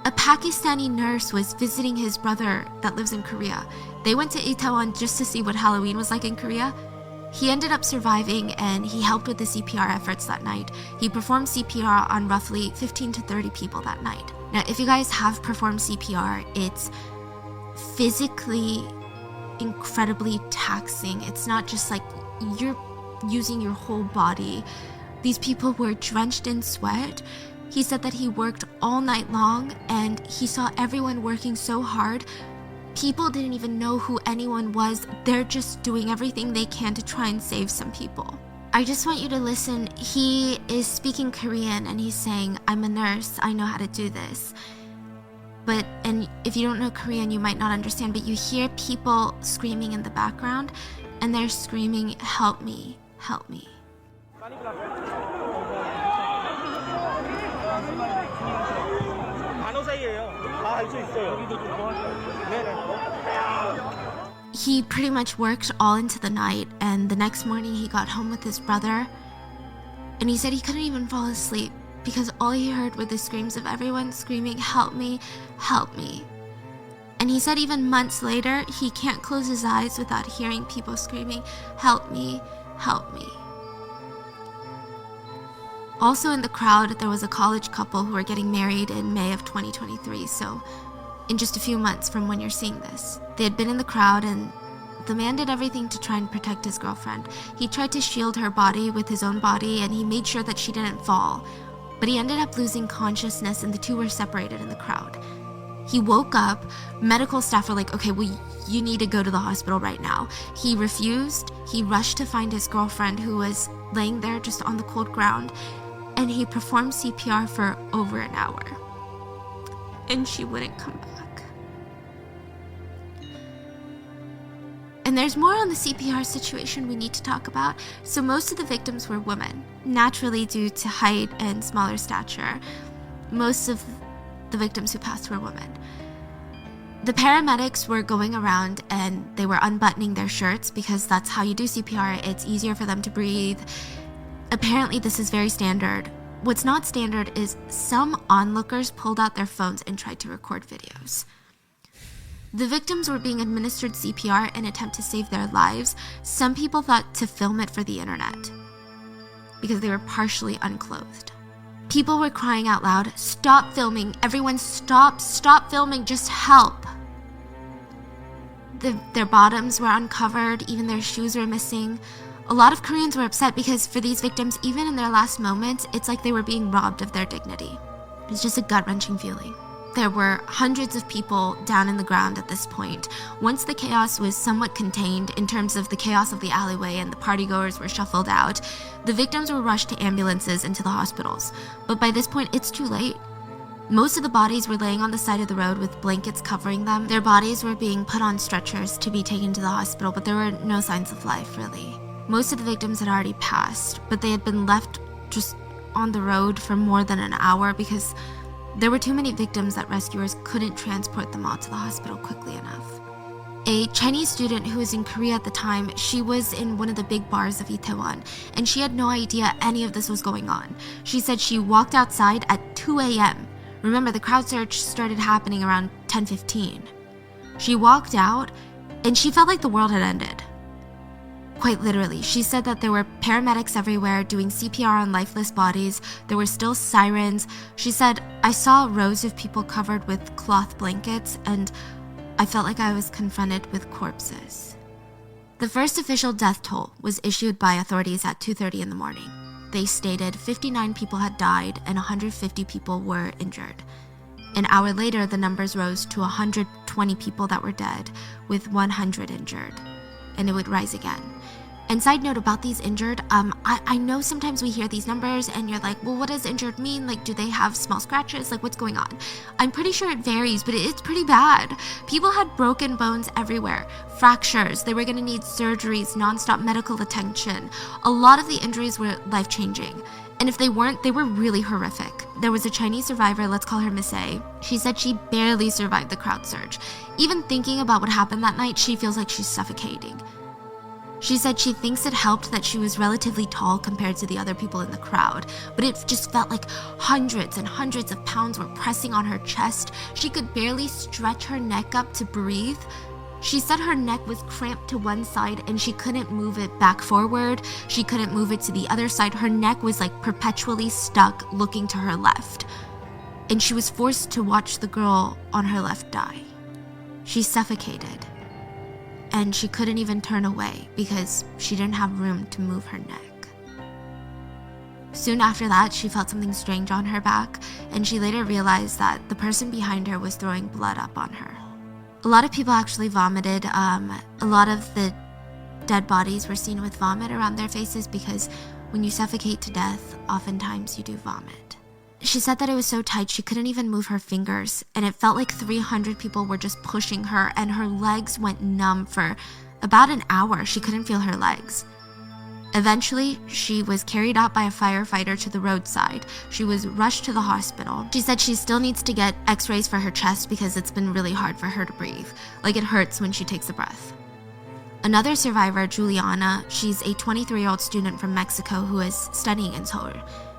A Pakistani nurse was visiting his brother that lives in Korea. They went to Itaewon just to see what Halloween was like in Korea. He ended up surviving, and he helped with the CPR efforts that night. He performed CPR on roughly 15 to 30 people that night. Now, if you guys have performed CPR, it's physically incredibly taxing. It's not just like you're using your whole body. These people were drenched in sweat. He said that he worked all night long, and he saw everyone working so hard. People didn't even know who anyone was. They're just doing everything they can to try and save some people. I just want you to listen. He is speaking Korean, and he's saying, "I'm a nurse. I know how to do this." And if you don't know Korean, you might not understand, but you hear people screaming in the background, and they're screaming, "Help me, help me." He pretty much worked all into the night, and the next morning he got home with his brother, and he said he couldn't even fall asleep because all he heard were the screams of everyone screaming, "Help me, help me." And he said even months later, he can't close his eyes without hearing people screaming, "Help me, help me." Also in the crowd, there was a college couple who were getting married in May of 2023, so in just a few months from when you're seeing this. They had been in the crowd, and the man did everything to try and protect his girlfriend. He tried to shield her body with his own body, and he made sure that she didn't fall. But he ended up losing consciousness, and the two were separated in the crowd. He woke up. Medical staff were like, "Okay, well, you need to go to the hospital right now." He refused. He rushed to find his girlfriend, who was laying there just on the cold ground, and he performed CPR for over an hour. And she wouldn't come back. And there's more on the CPR situation we need to talk about. So most of the victims were women, naturally due to height and smaller stature. Most of the victims who passed were women. The paramedics were going around and they were unbuttoning their shirts because that's how you do CPR. It's easier for them to breathe. Apparently this is very standard. What's not standard is some onlookers pulled out their phones and tried to record videos. The victims were being administered CPR in an attempt to save their lives. Some people thought to film it for the internet because they were partially unclothed. People were crying out loud, "Stop filming, everyone stop filming, just help." Their bottoms were uncovered, even their shoes were missing. A lot of Koreans were upset because for these victims, even in their last moments, it's like they were being robbed of their dignity. It's just a gut-wrenching feeling. There were hundreds of people down in the ground at this point. Once the chaos was somewhat contained in terms of the chaos of the alleyway and the partygoers were shuffled out, the victims were rushed to ambulances and to the hospitals. But by this point, it's too late. Most of the bodies were laying on the side of the road with blankets covering them. Their bodies were being put on stretchers to be taken to the hospital, but there were no signs of life, really. Most of the victims had already passed, but they had been left just on the road for more than an hour because there were too many victims that rescuers couldn't transport them all to the hospital quickly enough. A Chinese student who was in Korea at the time, she was in one of the big bars of Itaewon, and she had no idea any of this was going on. She said she walked outside at 2 a.m. Remember, the crowd surge started happening around 10:15. She walked out, and she felt like the world had ended. Quite literally. She said that there were paramedics everywhere doing CPR on lifeless bodies. There were still sirens. She said, "I saw rows of people covered with cloth blankets, and I felt like I was confronted with corpses." The first official death toll was issued by authorities at 2:30 in the morning. They stated 59 people had died and 150 people were injured. An hour later, the numbers rose to 120 people that were dead, with 100 injured, and it would rise again. And side note about these injured, I know sometimes we hear these numbers and you're like, well, what does injured mean? Like, do they have small scratches? Like, what's going on? I'm pretty sure it varies, but it's pretty bad. People had broken bones everywhere, fractures. They were going to need surgeries, nonstop medical attention. A lot of the injuries were life-changing. And if they weren't, they were really horrific. There was a Chinese survivor, let's call her Miss A. She said she barely survived the crowd surge. Even thinking about what happened that night, she feels like she's suffocating. She said she thinks it helped that she was relatively tall compared to the other people in the crowd, but it just felt like hundreds and hundreds of pounds were pressing on her chest. She could barely stretch her neck up to breathe. She said her neck was cramped to one side and she couldn't move it back forward. She couldn't move it to the other side. Her neck was like perpetually stuck looking to her left. And she was forced to watch the girl on her left die. She suffocated. And she couldn't even turn away because she didn't have room to move her neck. Soon after that, she felt something strange on her back, and she later realized that the person behind her was throwing blood up on her. A lot of people actually vomited. A lot of the dead bodies were seen with vomit around their faces because when you suffocate to death, oftentimes you do vomit. She said that it was so tight she couldn't even move her fingers, and it felt like 300 people were just pushing her, and her legs went numb for about an hour. She couldn't feel her legs. Eventually, she was carried out by a firefighter to the roadside. She was rushed to the hospital. She said she still needs to get x-rays for her chest because it's been really hard for her to breathe. Like, it hurts when she takes a breath. Another survivor, Juliana, she's a 23-year-old student from Mexico who is studying in Seoul.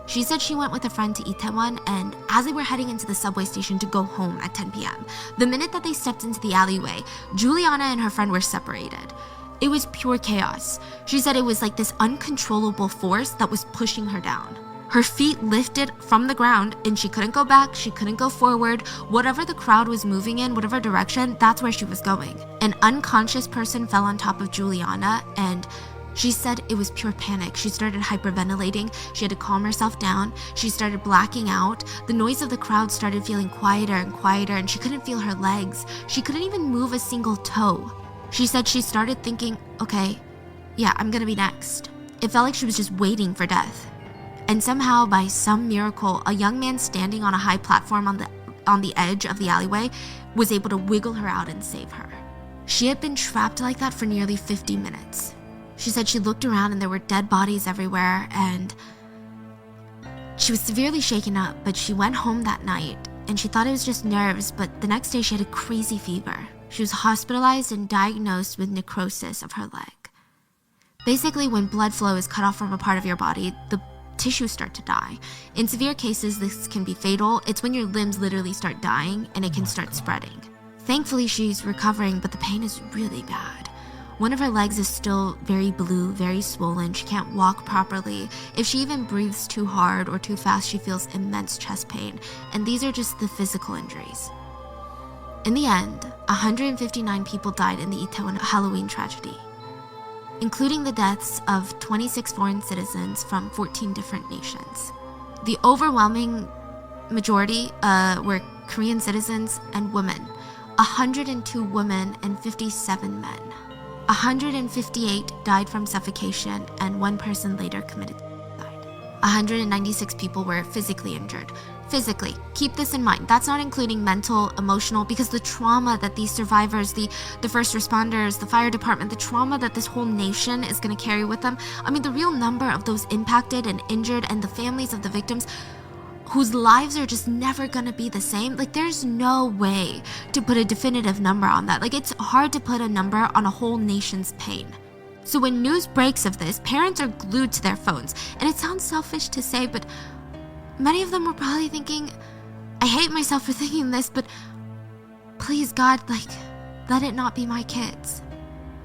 She said she went with a friend to Itaewon, and as they were heading into the subway station to go home at 10 p.m., the minute that they stepped into the alleyway, Juliana and her friend were separated. It was pure chaos. She said it was like this uncontrollable force that was pushing her down. Her feet lifted from the ground and she couldn't go back, she couldn't go forward. Whatever the crowd was moving in, whatever direction, that's where she was going. An unconscious person fell on top of Juliana and she said it was pure panic. She started hyperventilating. She had to calm herself down. She started blacking out. The noise of the crowd started feeling quieter and quieter and she couldn't feel her legs. She couldn't even move a single toe. She said she started thinking, okay, yeah, I'm gonna be next. It felt like she was just waiting for death. And somehow, by some miracle, a young man standing on a high platform on the edge of the alleyway was able to wiggle her out and save her. She had been trapped like that for nearly 50 minutes. She said she looked around and there were dead bodies everywhere and she was severely shaken up, but she went home that night and she thought it was just nerves, but the next day she had a crazy fever. She was hospitalized and diagnosed with necrosis of her leg. Basically, when blood flow is cut off from a part of your body, the tissues start to die. In severe cases, this can be fatal. It's when your limbs literally start dying and it can start spreading. Thankfully, she's recovering, but the pain is really bad. One of her legs is still very blue, very swollen. She can't walk properly. If she even breathes too hard or too fast, she feels immense chest pain. And these are just the physical injuries. In the end, 159 people died in the Itaewon Halloween tragedy, including the deaths of 26 foreign citizens from 14 different nations. The overwhelming majority were Korean citizens and women, 102 women and 57 men. 158 died from suffocation and one person later committed suicide. 196 people were physically injured. Physically, keep this in mind. That's not including mental, emotional, because the trauma that these survivors, the first responders, the fire department, the trauma that this whole nation is going to carry with them. I mean, the real number of those impacted and injured and the families of the victims whose lives are just never going to be the same. Like, there's no way to put a definitive number on that. Like, it's hard to put a number on a whole nation's pain. So when news breaks of this, parents are glued to their phones. And it sounds selfish to say, but many of them were probably thinking, I hate myself for thinking this, but please God, let it not be my kids.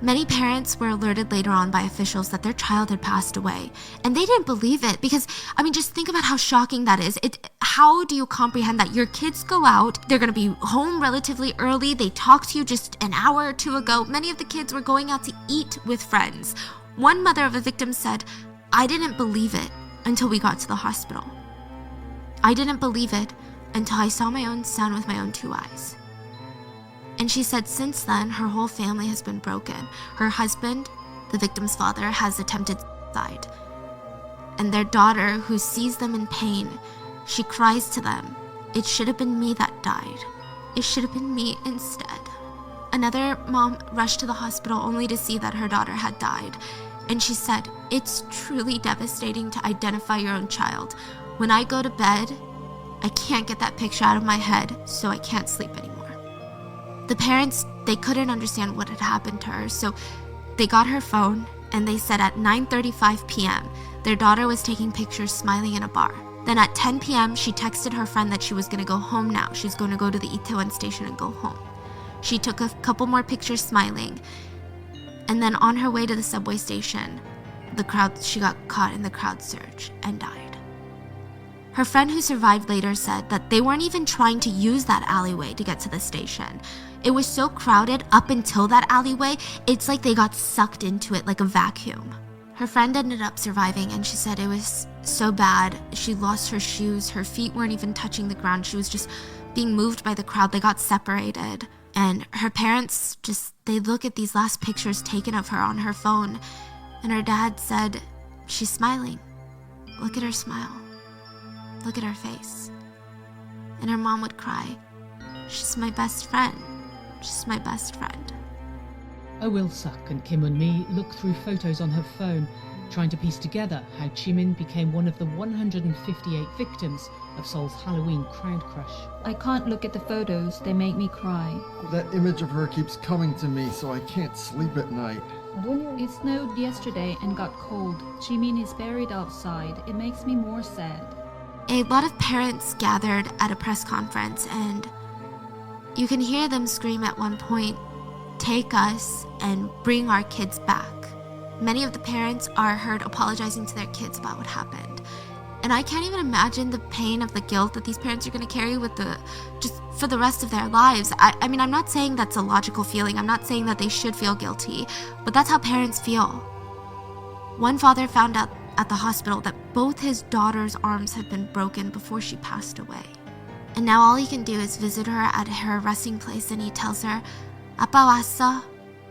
Many parents were alerted later on by officials that their child had passed away, and they didn't believe it because, I mean, just think about how shocking that is. How do you comprehend that your kids go out, they're going to be home relatively early, they talked to you just an hour or two ago. Many of the kids were going out to eat with friends. One mother of a victim said, I didn't believe it until we got to the hospital. I didn't believe it until I saw my own son with my own two eyes. And she said since then, her whole family has been broken. Her husband, the victim's father, has attempted suicide. And their daughter, who sees them in pain, she cries to them, it should have been me that died. It should have been me instead. Another mom rushed to the hospital only to see that her daughter had died. And she said, it's truly devastating to identify your own child. When I go to bed, I can't get that picture out of my head, so I can't sleep anymore. The parents, they couldn't understand what had happened to her, so they got her phone and they said at 9:35 p.m. their daughter was taking pictures smiling in a bar. Then at 10 p.m. she texted her friend that she was going to go home now. She's going to go to the Itaewon station and go home. She took a couple more pictures smiling, and then on her way to the subway station, she got caught in the crowd surge and died. Her friend who survived later said that they weren't even trying to use that alleyway to get to the station. It was so crowded up until that alleyway, it's like they got sucked into it like a vacuum. Her friend ended up surviving and she said it was so bad. She lost her shoes, her feet weren't even touching the ground. She was just being moved by the crowd. They got separated. And her parents they look at these last pictures taken of her on her phone. And her dad said, she's smiling. Look at her smile. Look at her face. And her mom would cry, she's my best friend. She's my best friend. Oh Will Suk and Kim Eun-mi looked through photos on her phone trying to piece together how Jimin became one of the 158 victims of Seoul's Halloween crowd crush. I can't look at the photos, they make me cry. That image of her keeps coming to me, so I can't sleep at night. It snowed yesterday and got cold. Jimin is buried outside. It makes me more sad. A lot of parents gathered at a press conference, and you can hear them scream at one point, "Take us and bring our kids back." Many of the parents are heard apologizing to their kids about what happened. And I can't even imagine the pain of the guilt that these parents are going to carry just for the rest of their lives. I mean, I'm not saying that's a logical feeling. I'm not saying that they should feel guilty, but that's how parents feel. One father found out at the hospital that both his daughter's arms had been broken before she passed away. And now all he can do is visit her at her resting place, and he tells her, "아빠 왔어,"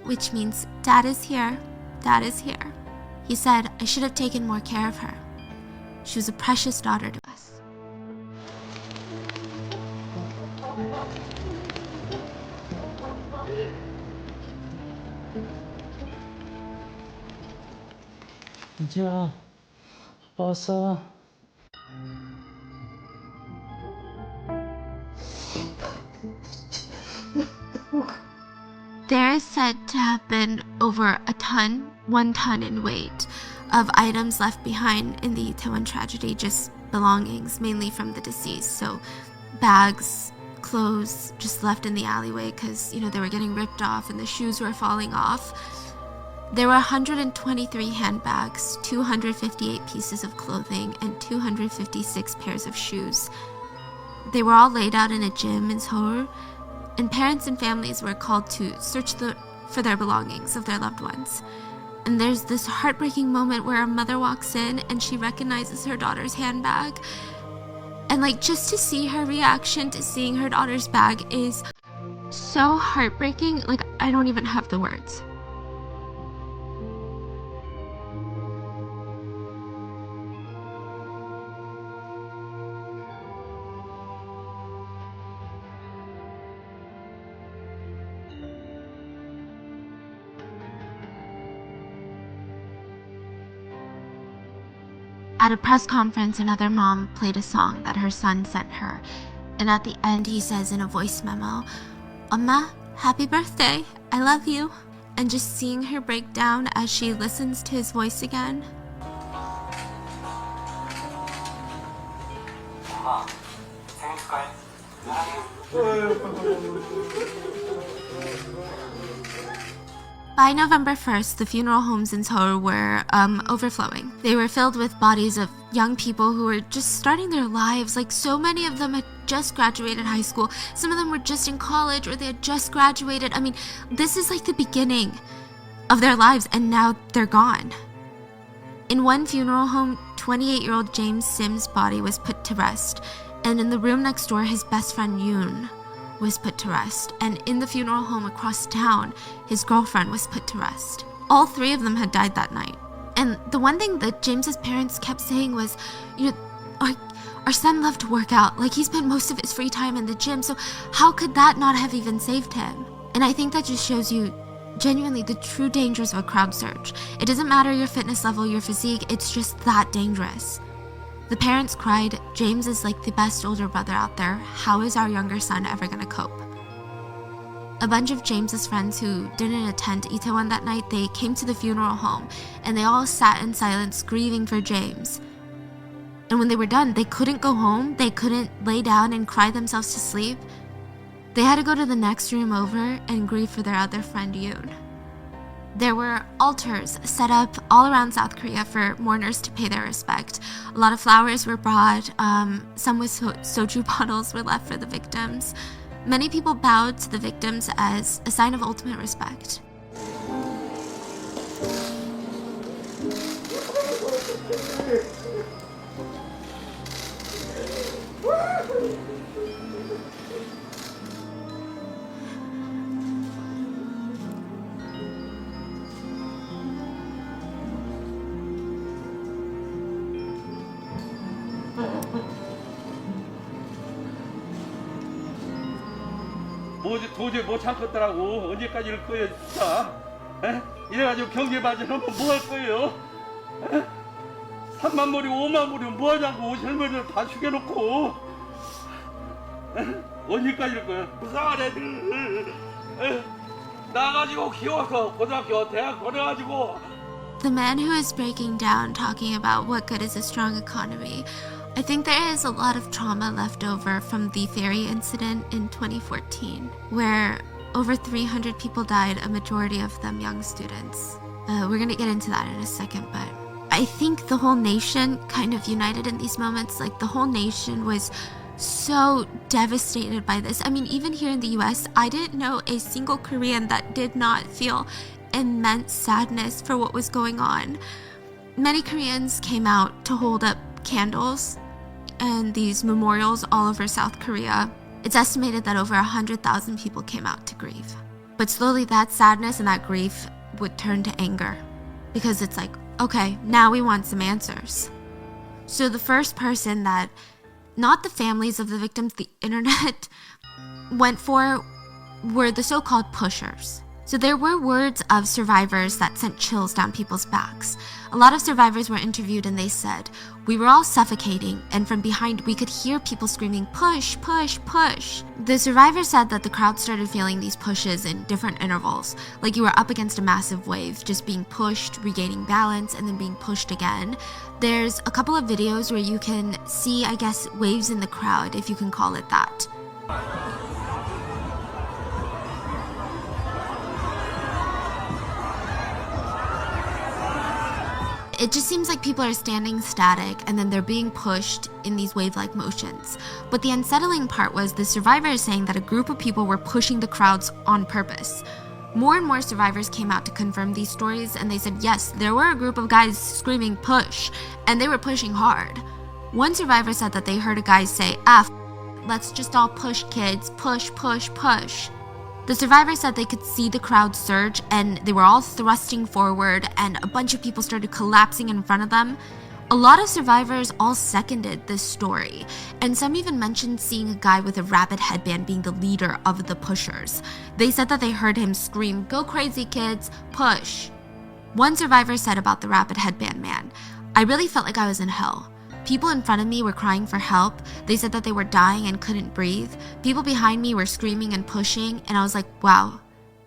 which means Dad is here. Dad is here. He said, "I should have taken more care of her. She was a precious daughter to us." 이제야 아빠 왔어. There is said to have been over 1 ton in weight of items left behind in the Itaewon tragedy, just belongings, mainly from the deceased. So bags, clothes just left in the alleyway because, they were getting ripped off and the shoes were falling off. There were 123 handbags, 258 pieces of clothing, and 256 pairs of shoes. They were all laid out in a gym in Seoul, and parents and families were called to search for their belongings of their loved ones. And there's this heartbreaking moment where a mother walks in and she recognizes her daughter's handbag. And just to see her reaction to seeing her daughter's bag is so heartbreaking. I don't even have the words. At a press conference, another mom played a song that her son sent her. And at the end, he says in a voice memo, "엄마, happy birthday. I love you." And just seeing her break down as she listens to his voice again. 엄마, 생일 축하해. 사랑해. By November 1st, the funeral homes in Seoul were overflowing. They were filled with bodies of young people who were just starting their lives. So many of them had just graduated high school. Some of them were just in college, or they had just graduated. I mean, this is the beginning of their lives, and now they're gone. In one funeral home, 28-year-old James Sim's body was put to rest. And in the room next door, his best friend Yoon was put to rest, and in the funeral home across town, his girlfriend was put to rest. All three of them had died that night. And the one thing that James's parents kept saying was, our son loved to work out. He spent most of his free time in the gym, so how could that not have even saved him? And I think that just shows you genuinely the true dangers of a crowd surge. It doesn't matter your fitness level, your physique, it's just that dangerous. The parents cried, "James is the best older brother out there. How is our younger son ever gonna cope?" A bunch of James's friends who didn't attend Itaewon that night, they came to the funeral home, and they all sat in silence grieving for James. And when they were done, they couldn't go home, they couldn't lay down and cry themselves to sleep. They had to go to the next room over and grieve for their other friend Yoon. There were altars set up all around South Korea for mourners to pay their respect. A lot of flowers were brought, some with soju bottles were left for the victims. Many people bowed to the victims as a sign of ultimate respect. 도저히 못 참겠더라고. 언제까지 이럴 거예요, 진짜? 에? 이래가지고 경제 발전하면 뭐 할 거예요? 3만 머리 5만 머리 뭐하자고 젊은이들 다 죽여놓고 언제까지일 거야. 불쌍한 애들 나가지고 키워서 고등학교 대학 보내가지고. The man who is breaking down talking about what good is a strong economy, I think there is a lot of trauma left over from the ferry incident in 2014, where over 300 people died, a majority of them young students. We're gonna get into that in a second, but I think the whole nation kind of united in these moments. Like, the whole nation was so devastated by this. I mean, even here in the US, I didn't know a single Korean that did not feel immense sadness for what was going on. Many Koreans came out to hold up candles and these memorials all over South Korea. It's estimated that over 100,000 people came out to grieve. But slowly that sadness and that grief would turn to anger, because it's like, okay, now we want some answers. So the first person that, not the families of the victims, the internet went for were the so-called pushers. So there were words of survivors that sent chills down people's backs. A lot of survivors were interviewed and they said, "We were all suffocating, and from behind we could hear people screaming, 'Push, push, push.'" The survivor said that the crowd started feeling these pushes in different intervals, like you were up against a massive wave, just being pushed, regaining balance, and then being pushed again. There's a couple of videos where you can see, I guess, waves in the crowd, if you can call it that. It just seems like people are standing static and then they're being pushed in these wave-like motions. But the unsettling part was the survivors saying that a group of people were pushing the crowds on purpose. More and more survivors came out to confirm these stories, and they said yes, there were a group of guys screaming push, and they were pushing hard. One survivor said that they heard a guy say, let's just all push, kids, push, push, push. The survivor said they could see the crowd surge and they were all thrusting forward and a bunch of people started collapsing in front of them. A lot of survivors all seconded this story, and some even mentioned seeing a guy with a rabbit headband being the leader of the pushers. They said that they heard him scream, "Go crazy kids, push." One survivor said about the rabbit headband man, "I really felt like I was in hell. People in front of me were crying for help. They said that they were dying and couldn't breathe. People behind me were screaming and pushing, and I was like, wow,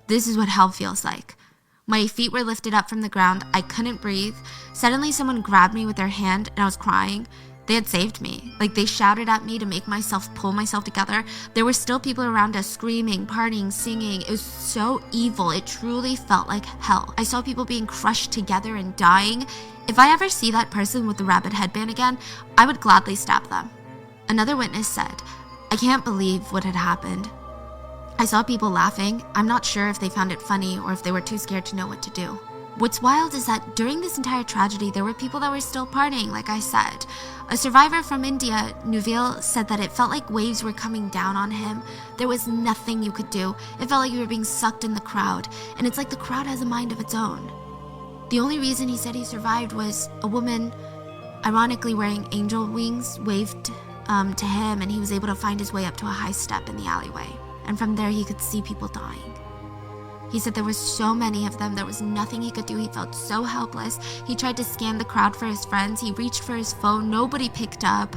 this is what hell feels like. My feet were lifted up from the ground. I couldn't breathe. Suddenly someone grabbed me with their hand and I was crying. They had saved me. Like, they shouted at me to make myself pull myself together. There were still people around us screaming, partying, singing. It was so evil. It truly felt like hell. I saw people being crushed together and dying. If I ever see that person with the rabbit headband again, I would gladly stab them." Another witness said, "I can't believe what had happened. I saw people laughing. I'm not sure if they found it funny or if they were too scared to know what to do." What's wild is that during this entire tragedy, there were people that were still partying, like I said. A survivor from India, Nuville, said that it felt like waves were coming down on him. There was nothing you could do. It felt like you were being sucked in the crowd, and it's like the crowd has a mind of its own. The only reason he said he survived was a woman, ironically wearing angel wings, waved to him, and he was able to find his way up to a high step in the alleyway. And from there, he could see people dying. He said there were so many of them, there was nothing he could do. He felt so helpless. He tried to scan the crowd for his friends. He reached for his phone. Nobody picked up.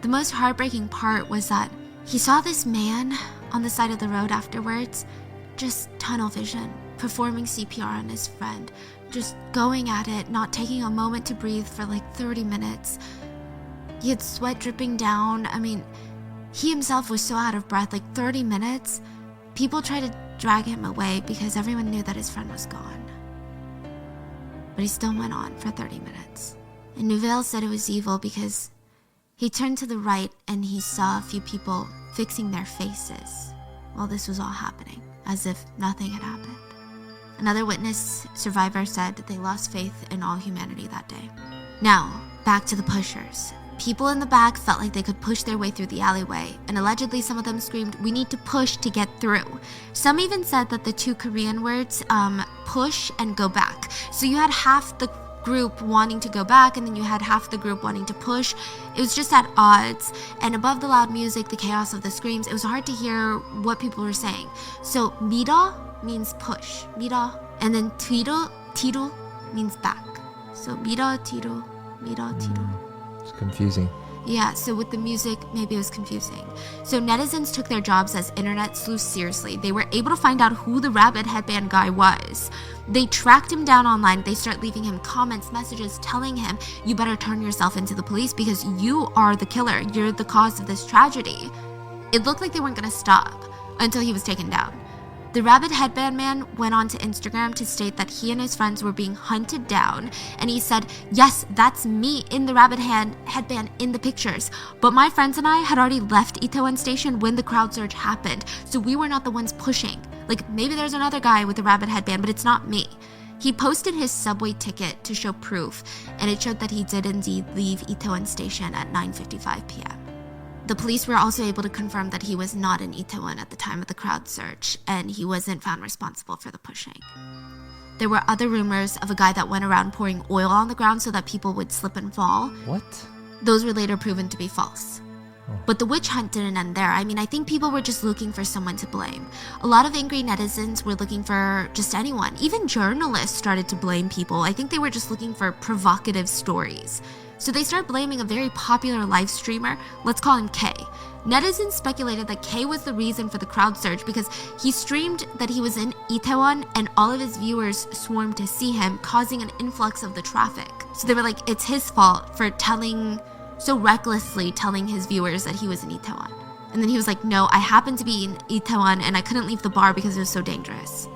The most heartbreaking part was that he saw this man on the side of the road afterwards, just tunnel vision, performing CPR on his friend, just going at it, not taking a moment to breathe for like 30 minutes. He had sweat dripping down. I mean, he himself was so out of breath, like 30 minutes. People tried to drag him away because everyone knew that his friend was gone. But he still went on for 30 minutes. And Nuville said it was evil because he turned to the right and he saw a few people fixing their faces while this was all happening, as if nothing had happened. Another witness survivor said they lost faith in all humanity that day. Now, back to the pushers. People in the back felt like they could push their way through the alleyway, and allegedly some of them screamed, "We need to push to get through." Some even said that the two Korean words, push and go back. So you had half the group wanting to go back, and then you had half the group wanting to push. It was just at odds, and above the loud music, the chaos of the screams, it was hard to hear what people were saying. So 밀어 means push, 밀어, and then 뒤로 means back. So 밀어 뒤로, 밀어 뒤로. It's confusing. Yeah, so with the music, maybe it was confusing. So netizens took their jobs as internet sleuths seriously. They were able to find out who the rabbit headband guy was. They tracked him down online. They start leaving him comments, messages, telling him, you better turn yourself into the police because you are the killer. You're the cause of this tragedy. It looked like they weren't going to stop until he was taken down. The rabbit headband man went on to Instagram to state that he and his friends were being hunted down, and he said, yes, that's me in the rabbit headband in the pictures, but my friends and I had already left Itaewon station when the crowd surge happened, so we were not the ones pushing. Like, maybe there's another guy with a rabbit headband, but it's not me. He posted his subway ticket to show proof, and it showed that he did indeed leave Itaewon station at 9:55 p.m. The police were also able to confirm that he was not in Itaewon at the time of the crowd search, and he wasn't found responsible for the pushing. There were other rumors of a guy that went around pouring oil on the ground so that people would slip and fall. What? Those were later proven to be false. Oh. But the witch hunt didn't end there. I mean, I think people were just looking for someone to blame. A lot of angry netizens were looking for just anyone. Even journalists started to blame people. I think they were just looking for provocative stories. So they started blaming a very popular live streamer, let's call him K. Netizens speculated that K was the reason for the crowd surge because he streamed that he was in Itaewon and all of his viewers swarmed to see him, causing an influx of the traffic. So they were like, it's his fault for so recklessly telling his viewers that he was in Itaewon. And then he was like, no, I happened to be in Itaewon and I couldn't leave the bar because it was so dangerous.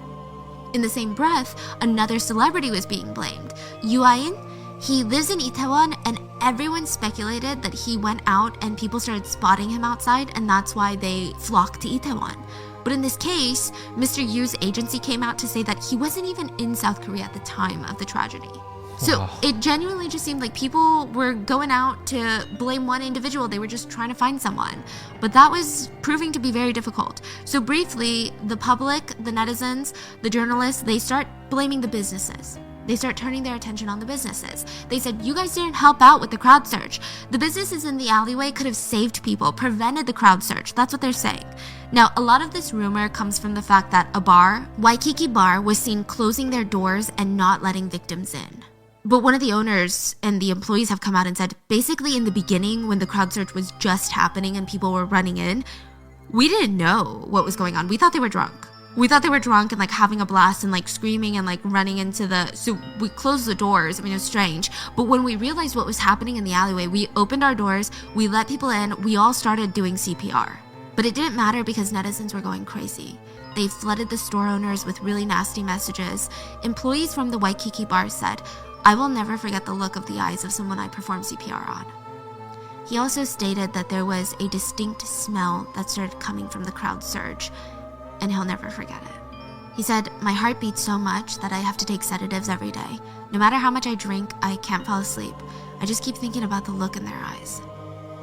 In the same breath, another celebrity was being blamed. Yuain. He lives in Itaewon and everyone speculated that he went out and people started spotting him outside and that's why they flocked to Itaewon. But in this case, Mr. Yu's agency came out to say that he wasn't even in South Korea at the time of the tragedy. So it genuinely just seemed like people were going out to blame one individual. They were just trying to find someone. But that was proving to be very difficult. So briefly, the public, the netizens, the journalists, they start blaming the businesses. They start turning their attention on the businesses. They said, you guys didn't help out with the crowd surge. The businesses in the alleyway could have saved people, prevented the crowd surge. That's what they're saying. Now, a lot of this rumor comes from the fact that a bar, Waikiki Bar, was seen closing their doors and not letting victims in. But one of the owners and the employees have come out and said, basically in the beginning when the crowd surge was just happening and people were running in, we didn't know what was going on. We thought they were drunk. We thought they were drunk and like having a blast and like screaming and like running into so we closed the doors. I mean, it was strange. But when we realized what was happening in the alleyway, we opened our doors, we let people in, we all started doing CPR. But it didn't matter because netizens were going crazy. They flooded the store owners with really nasty messages. Employees from the Waikiki Bar said, I will never forget the look of the eyes of someone I performed CPR on. He also stated that there was a distinct smell that started coming from the crowd surge, and he'll never forget it. He said, my heart beats so much that I have to take sedatives every day. No matter how much I drink, I can't fall asleep. I just keep thinking about the look in their eyes.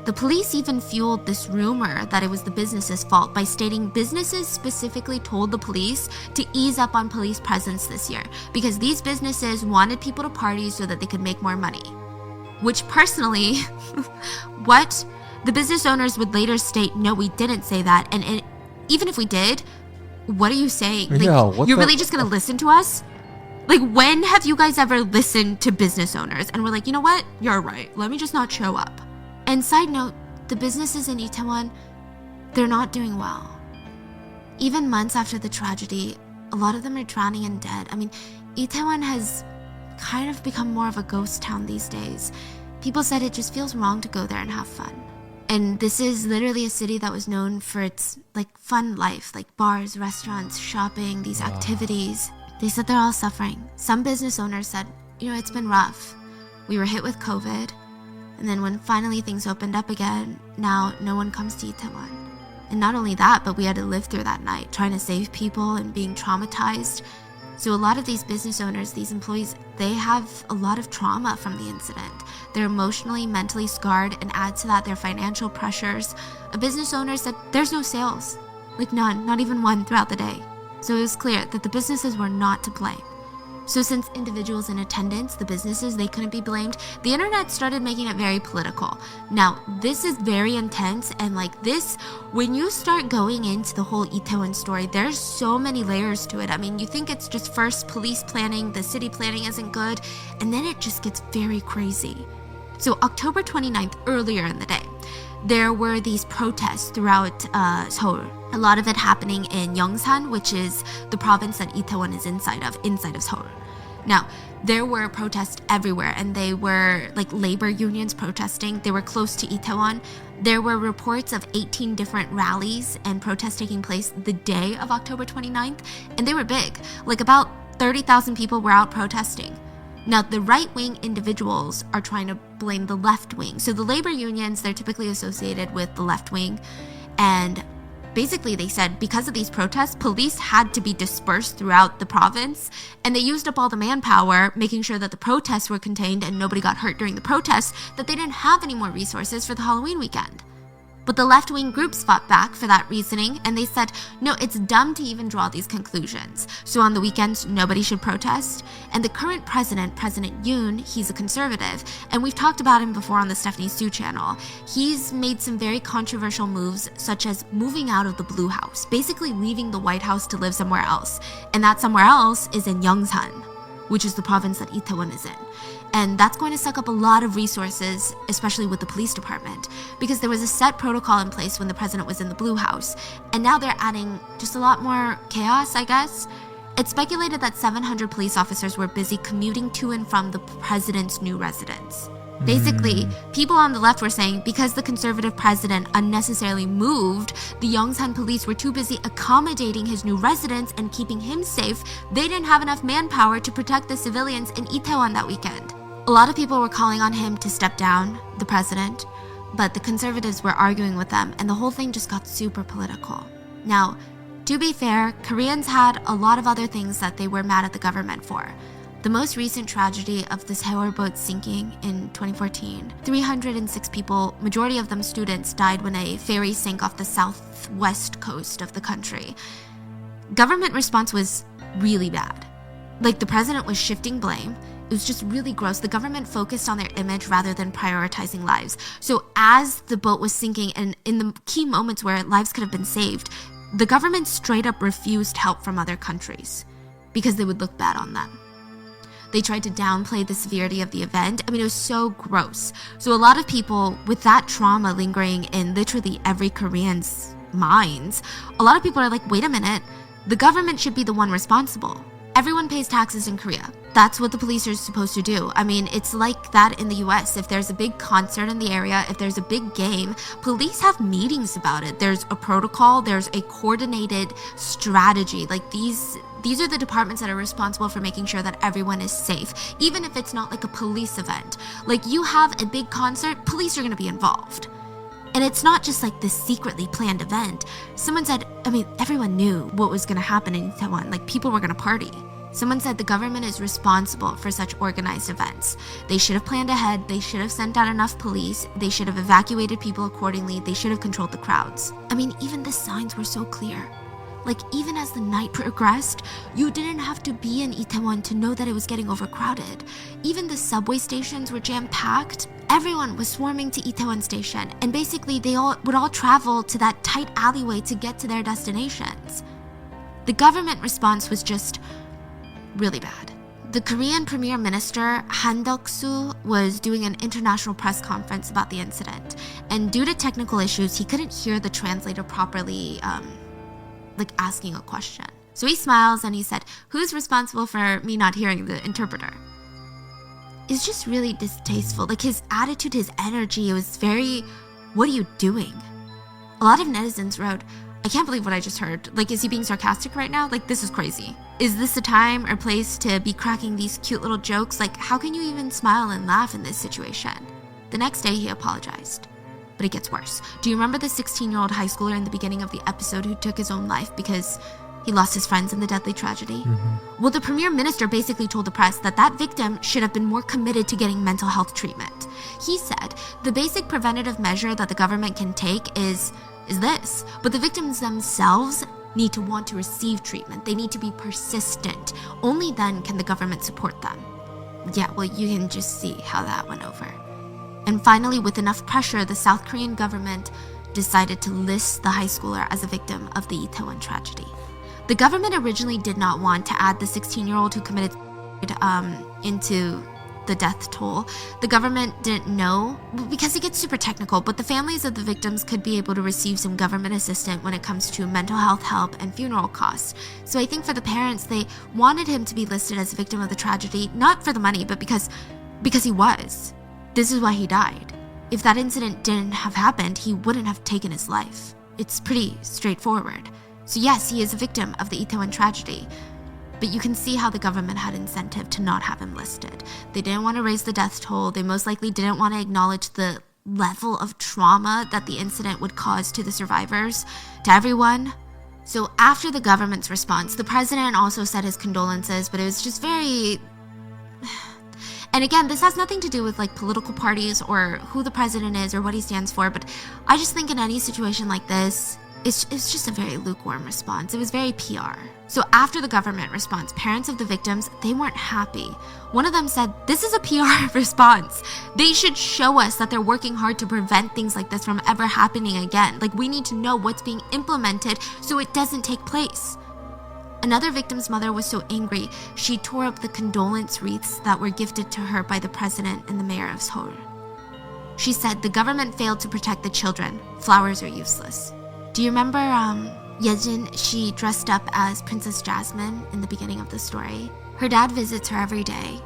The police even fueled this rumor that it was the business's fault by stating businesses specifically told the police to ease up on police presence this year because these businesses wanted people to party so that they could make more money. Which personally, what? The business owners would later state, no, we didn't say that. And even if we did, what are you saying? Like, yeah, you're really just gonna listen to us? Like, when have you guys ever listened to business owners? And we're like, you know what? You're right. Let me just not show up. And side note, the businesses in Itaewon, they're not doing well. Even months after the tragedy, a lot of them are drowning in debt. I mean, Itaewon has kind of become more of a ghost town these days. People said it just feels wrong to go there and have fun. And this is literally a city that was known for its like fun life, like bars, restaurants, shopping, these activities. They said they're all suffering. Some business owners said, you know, it's been rough. We were hit with COVID. And then when finally things opened up again, now no one comes to Itaewon. And not only that, but we had to live through that night, trying to save people and being traumatized. So a lot of these business owners, these employees, they have a lot of trauma from the incident. They're emotionally, mentally scarred, and add to that their financial pressures. A business owner said there's no sales, like none, not even one throughout the day. So it was clear that the businesses were not to blame. So since individuals in attendance, the businesses, they couldn't be blamed, the internet started making it very political. Now, this is very intense, and like this, when you start going into the whole Itaewon story, there's so many layers to it. I mean, you think it's just first police planning, the city planning isn't good, and then it just gets very crazy. So October 29th, earlier in the day, there were these protests throughout Seoul. A lot of it happening in Yongsan, which is the province that Itaewon is inside of Seoul. Now, there were protests everywhere, and they were like labor unions protesting. They were close to Itaewon. There were reports of 18 different rallies and protests taking place the day of October 29th, and they were big. Like about 30,000 people were out protesting. Now, the right-wing individuals are trying to blame the left wing. So the labor unions, they're typically associated with the left wing, and basically, they said because of these protests, police had to be dispersed throughout the province, and they used up all the manpower, making sure that the protests were contained and nobody got hurt during the protests, that they didn't have any more resources for the Halloween weekend. But the left-wing groups fought back for that reasoning, and they said, no, it's dumb to even draw these conclusions. So on the weekends, nobody should protest. And the current president, President Yoon, he's a conservative, and we've talked about him before on the Stephanie Sue channel. He's made some very controversial moves, such as moving out of the Blue House, basically leaving the White House to live somewhere else. And that somewhere else is in Yongsan, which is the province that Itaewon is in. And that's going to suck up a lot of resources, especially with the police department, because there was a set protocol in place when the president was in the Blue House, and now they're adding just a lot more chaos, I guess. It's speculated that 700 police officers were busy commuting to and from the president's new residence. Basically, people on the left were saying because the conservative president unnecessarily moved, the Yongsan police were too busy accommodating his new residence and keeping him safe. They didn't have enough manpower to protect the civilians in Itaewon that weekend. A lot of people were calling on him to step down, the president, but the conservatives were arguing with them, and the whole thing just got super political. Now, to be fair, Koreans had a lot of other things that they were mad at the government for. The most recent tragedy of the Sewol boat sinking in 2014, 306 people, majority of them students, died when a ferry sank off the southwest coast of the country. Government response was really bad. Like, the president was shifting blame. It was just really gross. The government focused on their image rather than prioritizing lives. So as the boat was sinking, and in the key moments where lives could have been saved, the government straight up refused help from other countries because they would look bad on them. They tried to downplay the severity of the event. I mean, it was so gross. So a lot of people, with that trauma lingering in literally every Korean's minds, a lot of people are like, wait a minute, the government should be the one responsible. Everyone pays taxes in Korea. That's what the police are supposed to do. I mean, it's like that in the US. If there's a big concert in the area, if there's a big game, police have meetings about it. There's a protocol, there's a coordinated strategy. Like, these are the departments that are responsible for making sure that everyone is safe, even if it's not like a police event. Like, you have a big concert, police are going to be involved. And it's not just like this secretly planned event. Someone said, I mean, everyone knew what was going to happen in Itaewon. Like, people were going to party. Someone said the government is responsible for such organized events. They should have planned ahead. They should have sent out enough police. They should have evacuated people accordingly. They should have controlled the crowds. I mean, even the signs were so clear. Like, even as the night progressed, you didn't have to be in Itaewon to know that it was getting overcrowded. Even the subway stations were jam-packed. Everyone was swarming to Itaewon Station, and basically they would all travel to that tight alleyway to get to their destinations. The government response was just really bad. The Korean Premier Minister Han Duck-soo was doing an international press conference about the incident, and due to technical issues, he couldn't hear the translator properly, like asking a question. So he smiles and he said, "Who's responsible for me not hearing the interpreter?" It's just really distasteful. Like, his attitude, his energy, it was very, what are you doing? A lot of netizens wrote, I can't believe what I just heard. Like, is he being sarcastic right now? Like, this is crazy. Is this a time or place to be cracking these cute little jokes? Like, how can you even smile and laugh in this situation? The next day, he apologized. But it gets worse. Do you remember the 16-year-old high schooler in the beginning of the episode who took his own life because he lost his friends in the deadly tragedy? Well, the Premier Minister basically told the press that that victim should have been more committed to getting mental health treatment. He said, the basic preventative measure that the government can take is this, but the victims themselves, need to want to receive treatment. They need to be persistent. Only then can the government support them. Yeah, well, you can just see how that went over. And finally, with enough pressure, the South Korean government decided to list the high schooler as a victim of the Itaewon tragedy. The government originally did not want to add the 16-year-old who committed into the death toll. The government didn't know, because it gets super technical, but the families of the victims could be able to receive some government assistance when it comes to mental health help and funeral costs. So I think for the parents, they wanted him to be listed as a victim of the tragedy, not for the money, but because he was. This is why he died. If that incident didn't have happened, he wouldn't have taken his life. It's pretty straightforward. So yes, he is a victim of the Itaewon tragedy, but you can see how the government had incentive to not have him listed. They didn't want to raise the death toll. They most likely didn't want to acknowledge the level of trauma that the incident would cause to the survivors, to everyone. So after the government's response, the president also said his condolences, but it was just very... And again, this has nothing to do with like political parties or who the president is or what he stands for, but I just think in any situation like this, it's just a very lukewarm response. It was very PR. So after the government response, parents of the victims, they weren't happy. One of them said, this is a PR response. They should show us that they're working hard to prevent things like this from ever happening again. Like, we need to know what's being implemented so it doesn't take place. Another victim's mother was so angry, she tore up the condolence wreaths that were gifted to her by the president and the mayor of Seoul. She said the government failed to protect the children. Flowers are useless. Do you remember Yejin? She dressed up as Princess Jasmine in the beginning of the story. Her dad visits her every day.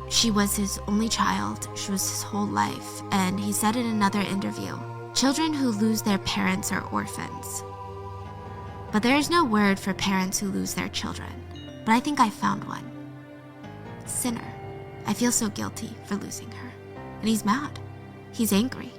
She was his only child. She was his whole life. And he said in another interview, children who lose their parents are orphans. But there is no word for parents who lose their children. But I think I found one. Sinner. I feel so guilty for losing her. And he's mad. He's angry.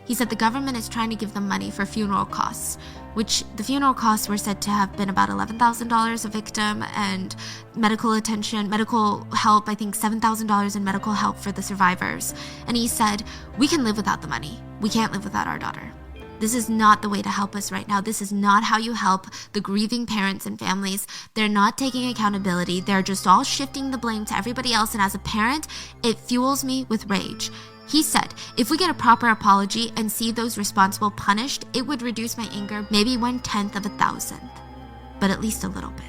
He said the government is trying to give them money for funeral costs, which the funeral costs were said to have been about $11,000 a victim, and medical attention, medical help, I think $7,000 in medical help for the survivors. And he said, we can live without the money. We can't live without our daughter. This is not the way to help us right now. This is not how you help the grieving parents and families. They're not taking accountability. They're just all shifting the blame to everybody else. And as a parent, it fuels me with rage. He said, if we get a proper apology and see those responsible punished, it would reduce my anger maybe 1/10 of 1,000, but at least a little bit.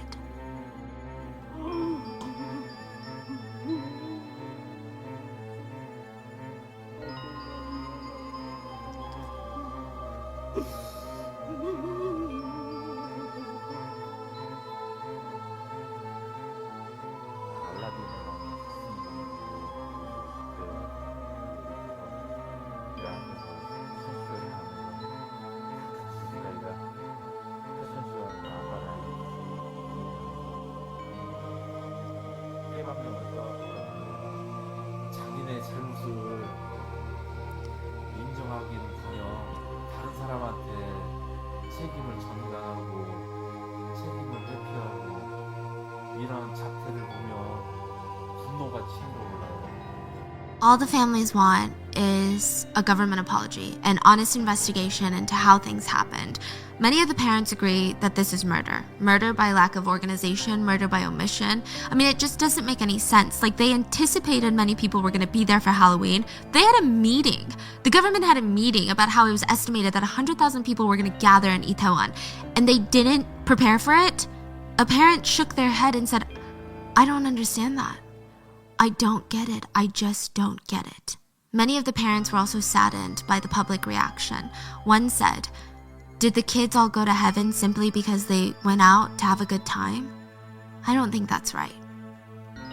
자기네 잘못을 인정하기는커녕 다른 사람한테 책임을 전가하고 책임을 회피하고 이런 자태를 보면 분노가 치밀어 올라요. All the families want is a government apology, an honest investigation into how things happened. Many of the parents agree that this is murder. Murder by lack of organization, murder by omission. I mean, it just doesn't make any sense. Like, they anticipated many people were going to be there for Halloween. They had a meeting. The government had a meeting about how it was estimated that 100,000 people were going to gather in Itaewon, and they didn't prepare for it. A parent shook their head and said, I don't understand that. I don't get it. I just don't get it. Many of the parents were also saddened by the public reaction. One said, did the kids all go to heaven simply because they went out to have a good time? I don't think that's right.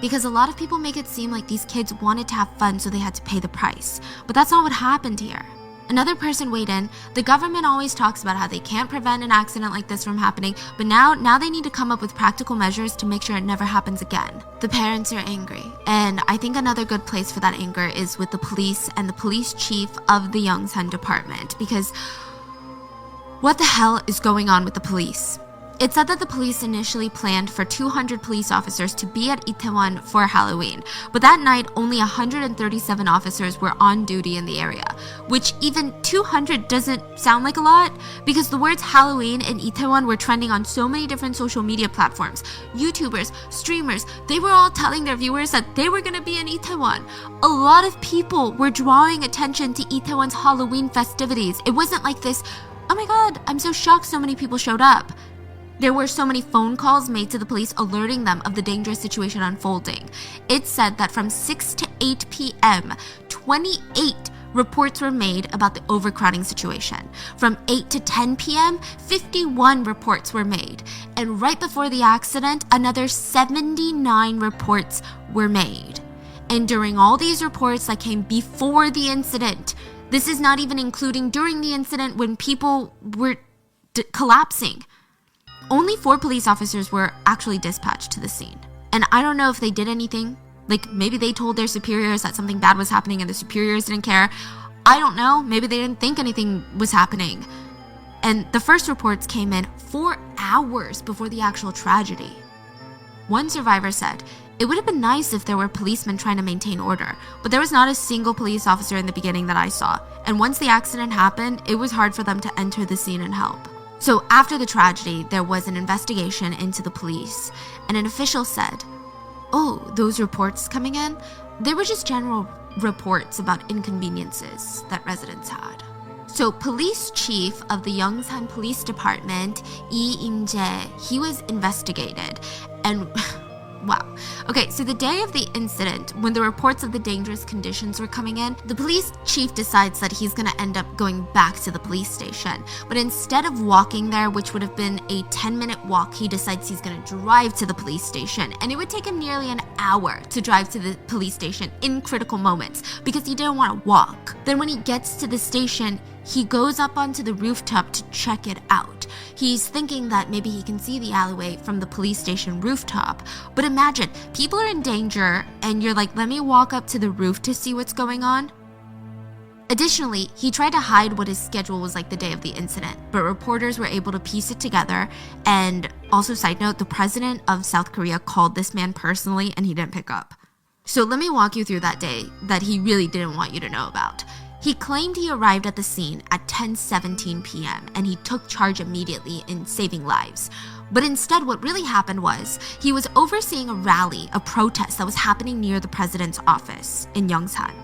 Because a lot of people make it seem like these kids wanted to have fun, so they had to pay the price. But that's not what happened here. Another person weighed in, the government always talks about how they can't prevent an accident like this from happening, but now they need to come up with practical measures to make sure it never happens again. The parents are angry, and I think another good place for that anger is with the police and the police chief of the Yongsan department, because what the hell is going on with the police? It said that the police initially planned for 200 police officers to be at Itaewon for Halloween, but that night only 137 officers were on duty in the area, which even 200 doesn't sound like a lot because the words Halloween and Itaewon were trending on so many different social media platforms. YouTubers, streamers, they were all telling their viewers that they were going to be in Itaewon. A lot of people were drawing attention to Itaewon's Halloween festivities. It wasn't like this, oh my god, I'm so shocked so many people showed up. There were so many phone calls made to the police alerting them of the dangerous situation unfolding. It said that from 6 to 8 p.m., 28 reports were made about the overcrowding situation. From 8 to 10 p.m., 51 reports were made. And right before the accident, another 79 reports were made. And during all these reports that came before the incident, this is not even including during the incident when people were collapsing, only 4 police officers were actually dispatched to the scene. And I don't know if they did anything. Like, maybe they told their superiors that something bad was happening and the superiors didn't care. I don't know. Maybe they didn't think anything was happening. And the first reports came in 4 hours before the actual tragedy. One survivor said, "It would have been nice if there were policemen trying to maintain order, but there was not a single police officer in the beginning that I saw. And once the accident happened, it was hard for them to enter the scene and help." So after the tragedy, there was an investigation into the police, and an official said, "Oh, those reports coming in, they were just general reports about inconveniences that residents had." So police chief of the Yongsan Police Department, Lee In-jae, he was investigated, and wow. Okay, so the day of the incident, when the reports of the dangerous conditions were coming in, the police chief decides that he's gonna end up going back to the police station. But instead of walking there, which would have been a 10-minute walk, he decides he's gonna drive to the police station. And it would take him nearly an hour to drive to the police station in critical moments because he didn't wanna walk. Then when he gets to the station, he goes up onto the rooftop to check it out. He's thinking that maybe he can see the alleyway from the police station rooftop. But imagine, people are in danger and you're like, let me walk up to the roof to see what's going on? Additionally, he tried to hide what his schedule was like the day of the incident, but reporters were able to piece it together. And also, side note, the president of South Korea called this man personally and he didn't pick up. So let me walk you through that day that he really didn't want you to know about. He claimed he arrived at the scene at 10:17 p.m. and he took charge immediately in saving lives. But instead, what really happened was he was overseeing a rally, a protest that was happening near the president's office in Yongsan.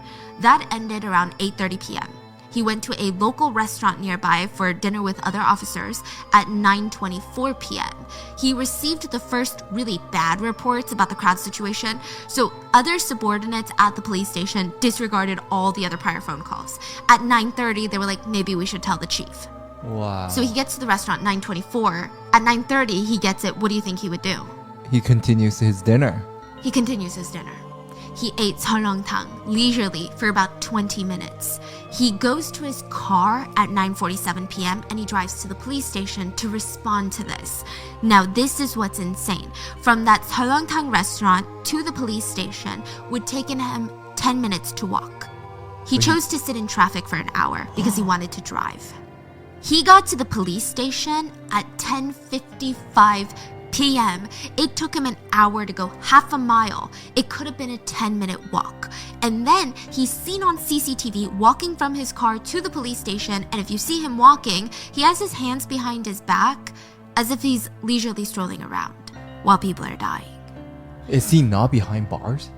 That ended around 8:30 p.m. He went to a local restaurant nearby for dinner with other officers at 9:24 p.m. He received the first really bad reports about the crowd situation, so other subordinates at the police station disregarded all the other prior phone calls. At 9:30, they were like, maybe we should tell the chief. Wow. So he gets to the restaurant 9:24. At 9:30, he gets it. What do you think he would do? He continues his dinner. He continues his dinner. He ate seolleongtang leisurely for about 20 minutes. He goes to his car at 9:47 p.m. and he drives to the police station to respond to this. Now, this is what's insane. From that seolleongtang restaurant to the police station would taken him 10 minutes to walk. He chose to sit in traffic for an hour because he wanted to drive. He got to the police station at 10:55 p.m. It took him an hour to go half a mile. It could have been a 10-minute walk. And then he's seen on CCTV walking from his car to the police station, and if you see him walking, he has his hands behind his back as if he's leisurely strolling around while people are dying. Is he not behind bars?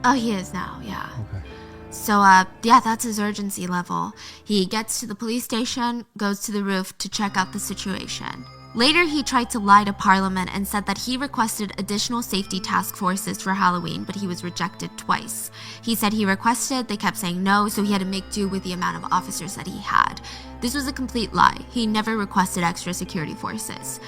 Oh, he is now, yeah. Okay. So, yeah, that's his urgency level. He gets to the police station, goes to the roof to check out the situation. Later, he tried to lie to Parliament and said that he requested additional safety task forces for Halloween, but he was rejected twice. He said he requested, they kept saying no, so he had to make do with the amount of officers that he had. This was a complete lie. He never requested extra security forces.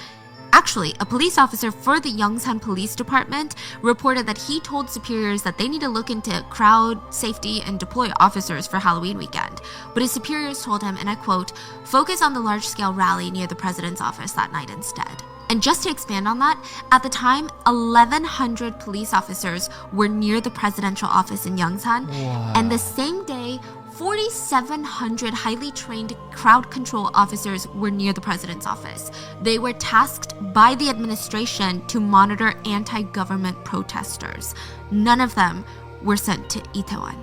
Actually, a police officer for the Yongsan Police Department reported that he told superiors that they need to look into crowd safety and deploy officers for Halloween weekend. But his superiors told him, and I quote, "Focus on the large-scale rally near the president's office that night instead." And just to expand on that, at the time, 1,100 police officers were near the presidential office in Yongsan. Wow. And the same day, 4,700 highly trained crowd control officers were near the president's office. They were tasked by the administration to monitor anti-government protesters. None of them were sent to Itaewon.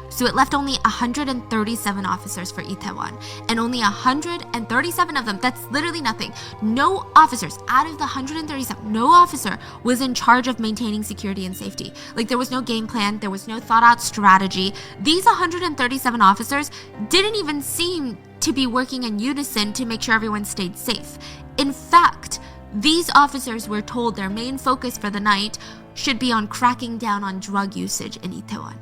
So it left only 137 officers for Itaewon, and only 137 of them, that's literally nothing. No officers, out of the 137, no officer was in charge of maintaining security and safety. Like, there was no game plan, there was no thought out strategy. These 137 officers didn't even seem to be working in unison to make sure everyone stayed safe. In fact, these officers were told their main focus for the night should be on cracking down on drug usage in Itaewon.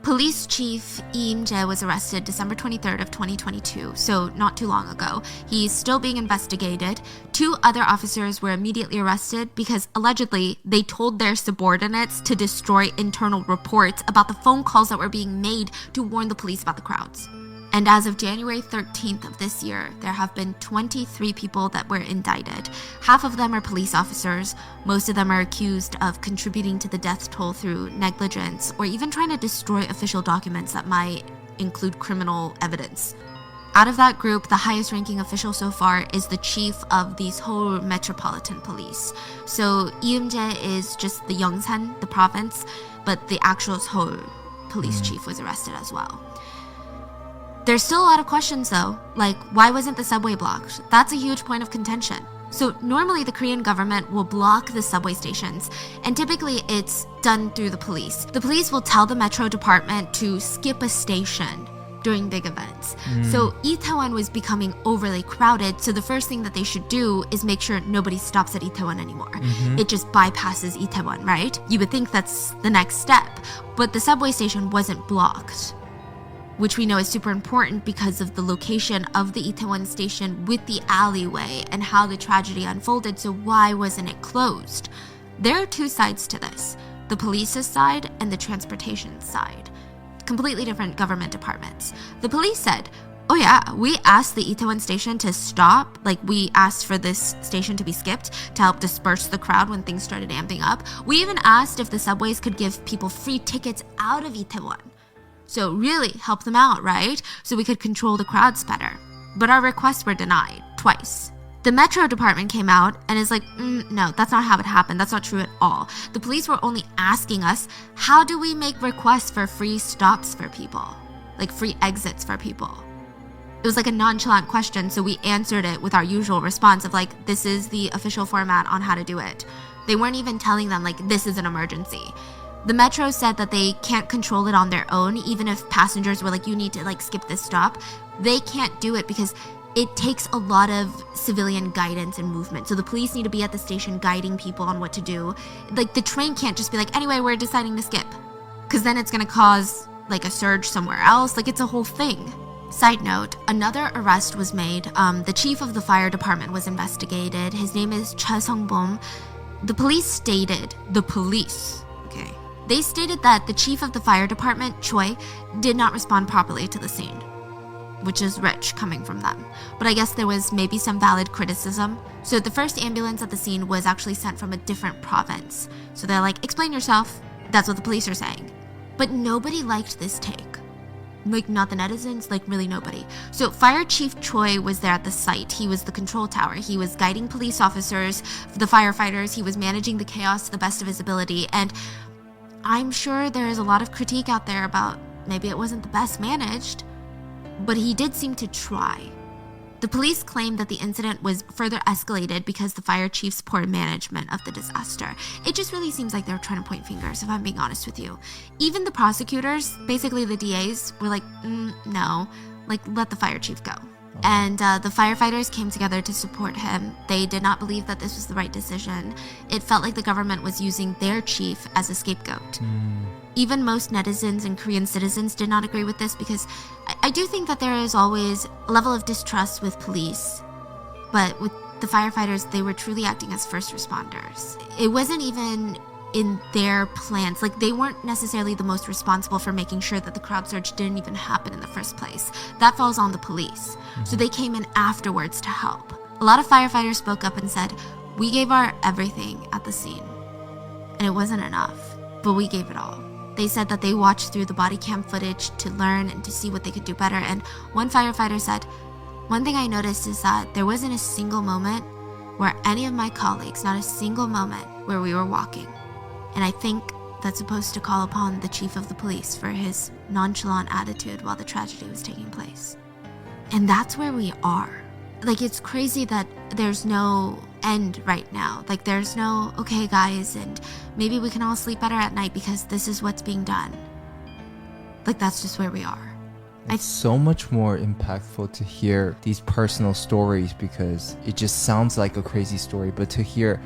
Police Chief Lee Im-jae was arrested December 23rd of 2022, so not too long ago. He's still being investigated. 2 other officers were immediately arrested because allegedly they told their subordinates to destroy internal reports about the phone calls that were being made to warn the police about the crowds. And as of January 13th of this year, there have been 23 people that were indicted. Half of them are police officers. Most of them are accused of contributing to the death toll through negligence or even trying to destroy official documents that might include criminal evidence. Out of that group, the highest ranking official so far is the chief of the Seoul Metropolitan Police. So Lee Im-jae is just the Yongsan, the province, but the actual Seoul police chief was arrested as well. There's still a lot of questions though, like why wasn't the subway blocked? That's a huge point of contention. So normally the Korean government will block the subway stations, and typically it's done through the police. The police will tell the metro department to skip a station during big events. So Itaewon was becoming overly crowded, so the first thing that they should do is make sure nobody stops at Itaewon anymore. It just bypasses Itaewon, right? You would think that's the next step, but the subway station wasn't blocked, which we know is super important because of the location of the Itaewon station with the alleyway and how the tragedy unfolded. So why wasn't it closed? There are 2 sides to this, the police's side and the transportation side. Completely different government departments. The police said, oh yeah, we asked the Itaewon station to stop, like we asked for this station to be skipped to help disperse the crowd when things started amping up. We even asked if the subways could give people free tickets out of Itaewon. So really help them out, right? So we could control the crowds better. But our requests were denied twice. The Metro department came out and is like, no, that's not how it happened. That's not true at all. The police were only asking us, how do we make requests for free stops for people? Like free exits for people. It was like a nonchalant question, so we answered it with our usual response of like, this is the official format on how to do it. They weren't even telling them like, this is an emergency. The Metro said that they can't control it on their own, even if passengers were like, you need to like skip this stop. They can't do it because it takes a lot of civilian guidance and movement. So the police need to be at the station guiding people on what to do. Like the train can't just be like, anyway, we're deciding to skip. Because then it's going to cause like a surge somewhere else. Like it's a whole thing. Side note, another arrest was made. The chief of the fire department was investigated. His name is Cha Sung-bom. The police stated, they stated that the chief of the fire department, Choi, did not respond properly to the scene, which is rich coming from them. But I guess there was maybe some valid criticism. So the first ambulance at the scene was actually sent from a different province. So they're like, explain yourself. That's what the police are saying. But nobody liked this take. Like, not the netizens, like really nobody. So Fire Chief Choi was there at the site. He was the control tower. He was guiding police officers, the firefighters. He was managing the chaos to the best of his ability. And I'm sure there is a lot of critique out there about maybe it wasn't the best managed, but he did seem to try. The police claimed that the incident was further escalated because the fire chief's poor management of the disaster. It just really seems like they were trying to point fingers, if I'm being honest with you. Even the prosecutors, basically the DAs, were like, no, like let the fire chief go. And the firefighters came together to support him. They did not believe that this was the right decision. It felt like the government was using their chief as a scapegoat. Even most netizens and Korean citizens did not agree with this because I do think that there is always a level of distrust with police. But with the firefighters, they were truly acting as first responders. It wasn't even in their plans. Like, they weren't necessarily the most responsible for making sure that the crowd surge didn't even happen in the first place. That falls on the police. So they came in afterwards to help. A lot of firefighters spoke up and said, we gave our everything at the scene. And it wasn't enough, but we gave it all. They said that they watched through the body cam footage to learn and to see what they could do better. And one firefighter said, "One thing I noticed is that there wasn't a single moment where any of my colleagues, not a single moment where we were walking." And I think that's supposed to call upon the chief of the police for his nonchalant attitude while the tragedy was taking place. And that's where we are. Like, it's crazy that there's no end right now. Like, there's no, okay guys, and maybe we can all sleep better at night because this is what's being done. Like, that's just where we are. It's so much more impactful to hear these personal stories because it just sounds like a crazy story, but to hear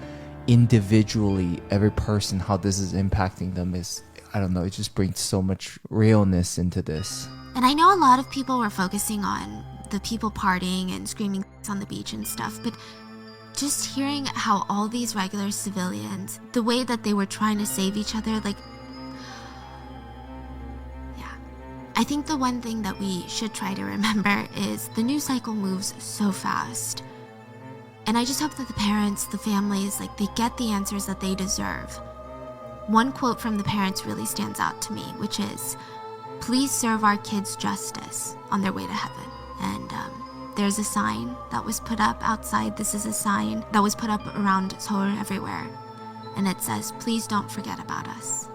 individually every person how this is impacting them is, I don't know, it just brings so much realness into this. And I know a lot of people were focusing on the people partying and screaming on the beach and stuff, but just hearing how all these regular civilians, the way that they were trying to save each other, like, yeah. I think the one thing that we should try to remember is the news cycle moves so fast. And I just hope that the parents, the families, like, they get the answers that they deserve. One quote from the parents really stands out to me, which is, "Please serve our kids justice on their way to heaven." And there's a sign that was put up outside. This is a sign that was put up around Seoul everywhere. And it says, "Please don't forget about us."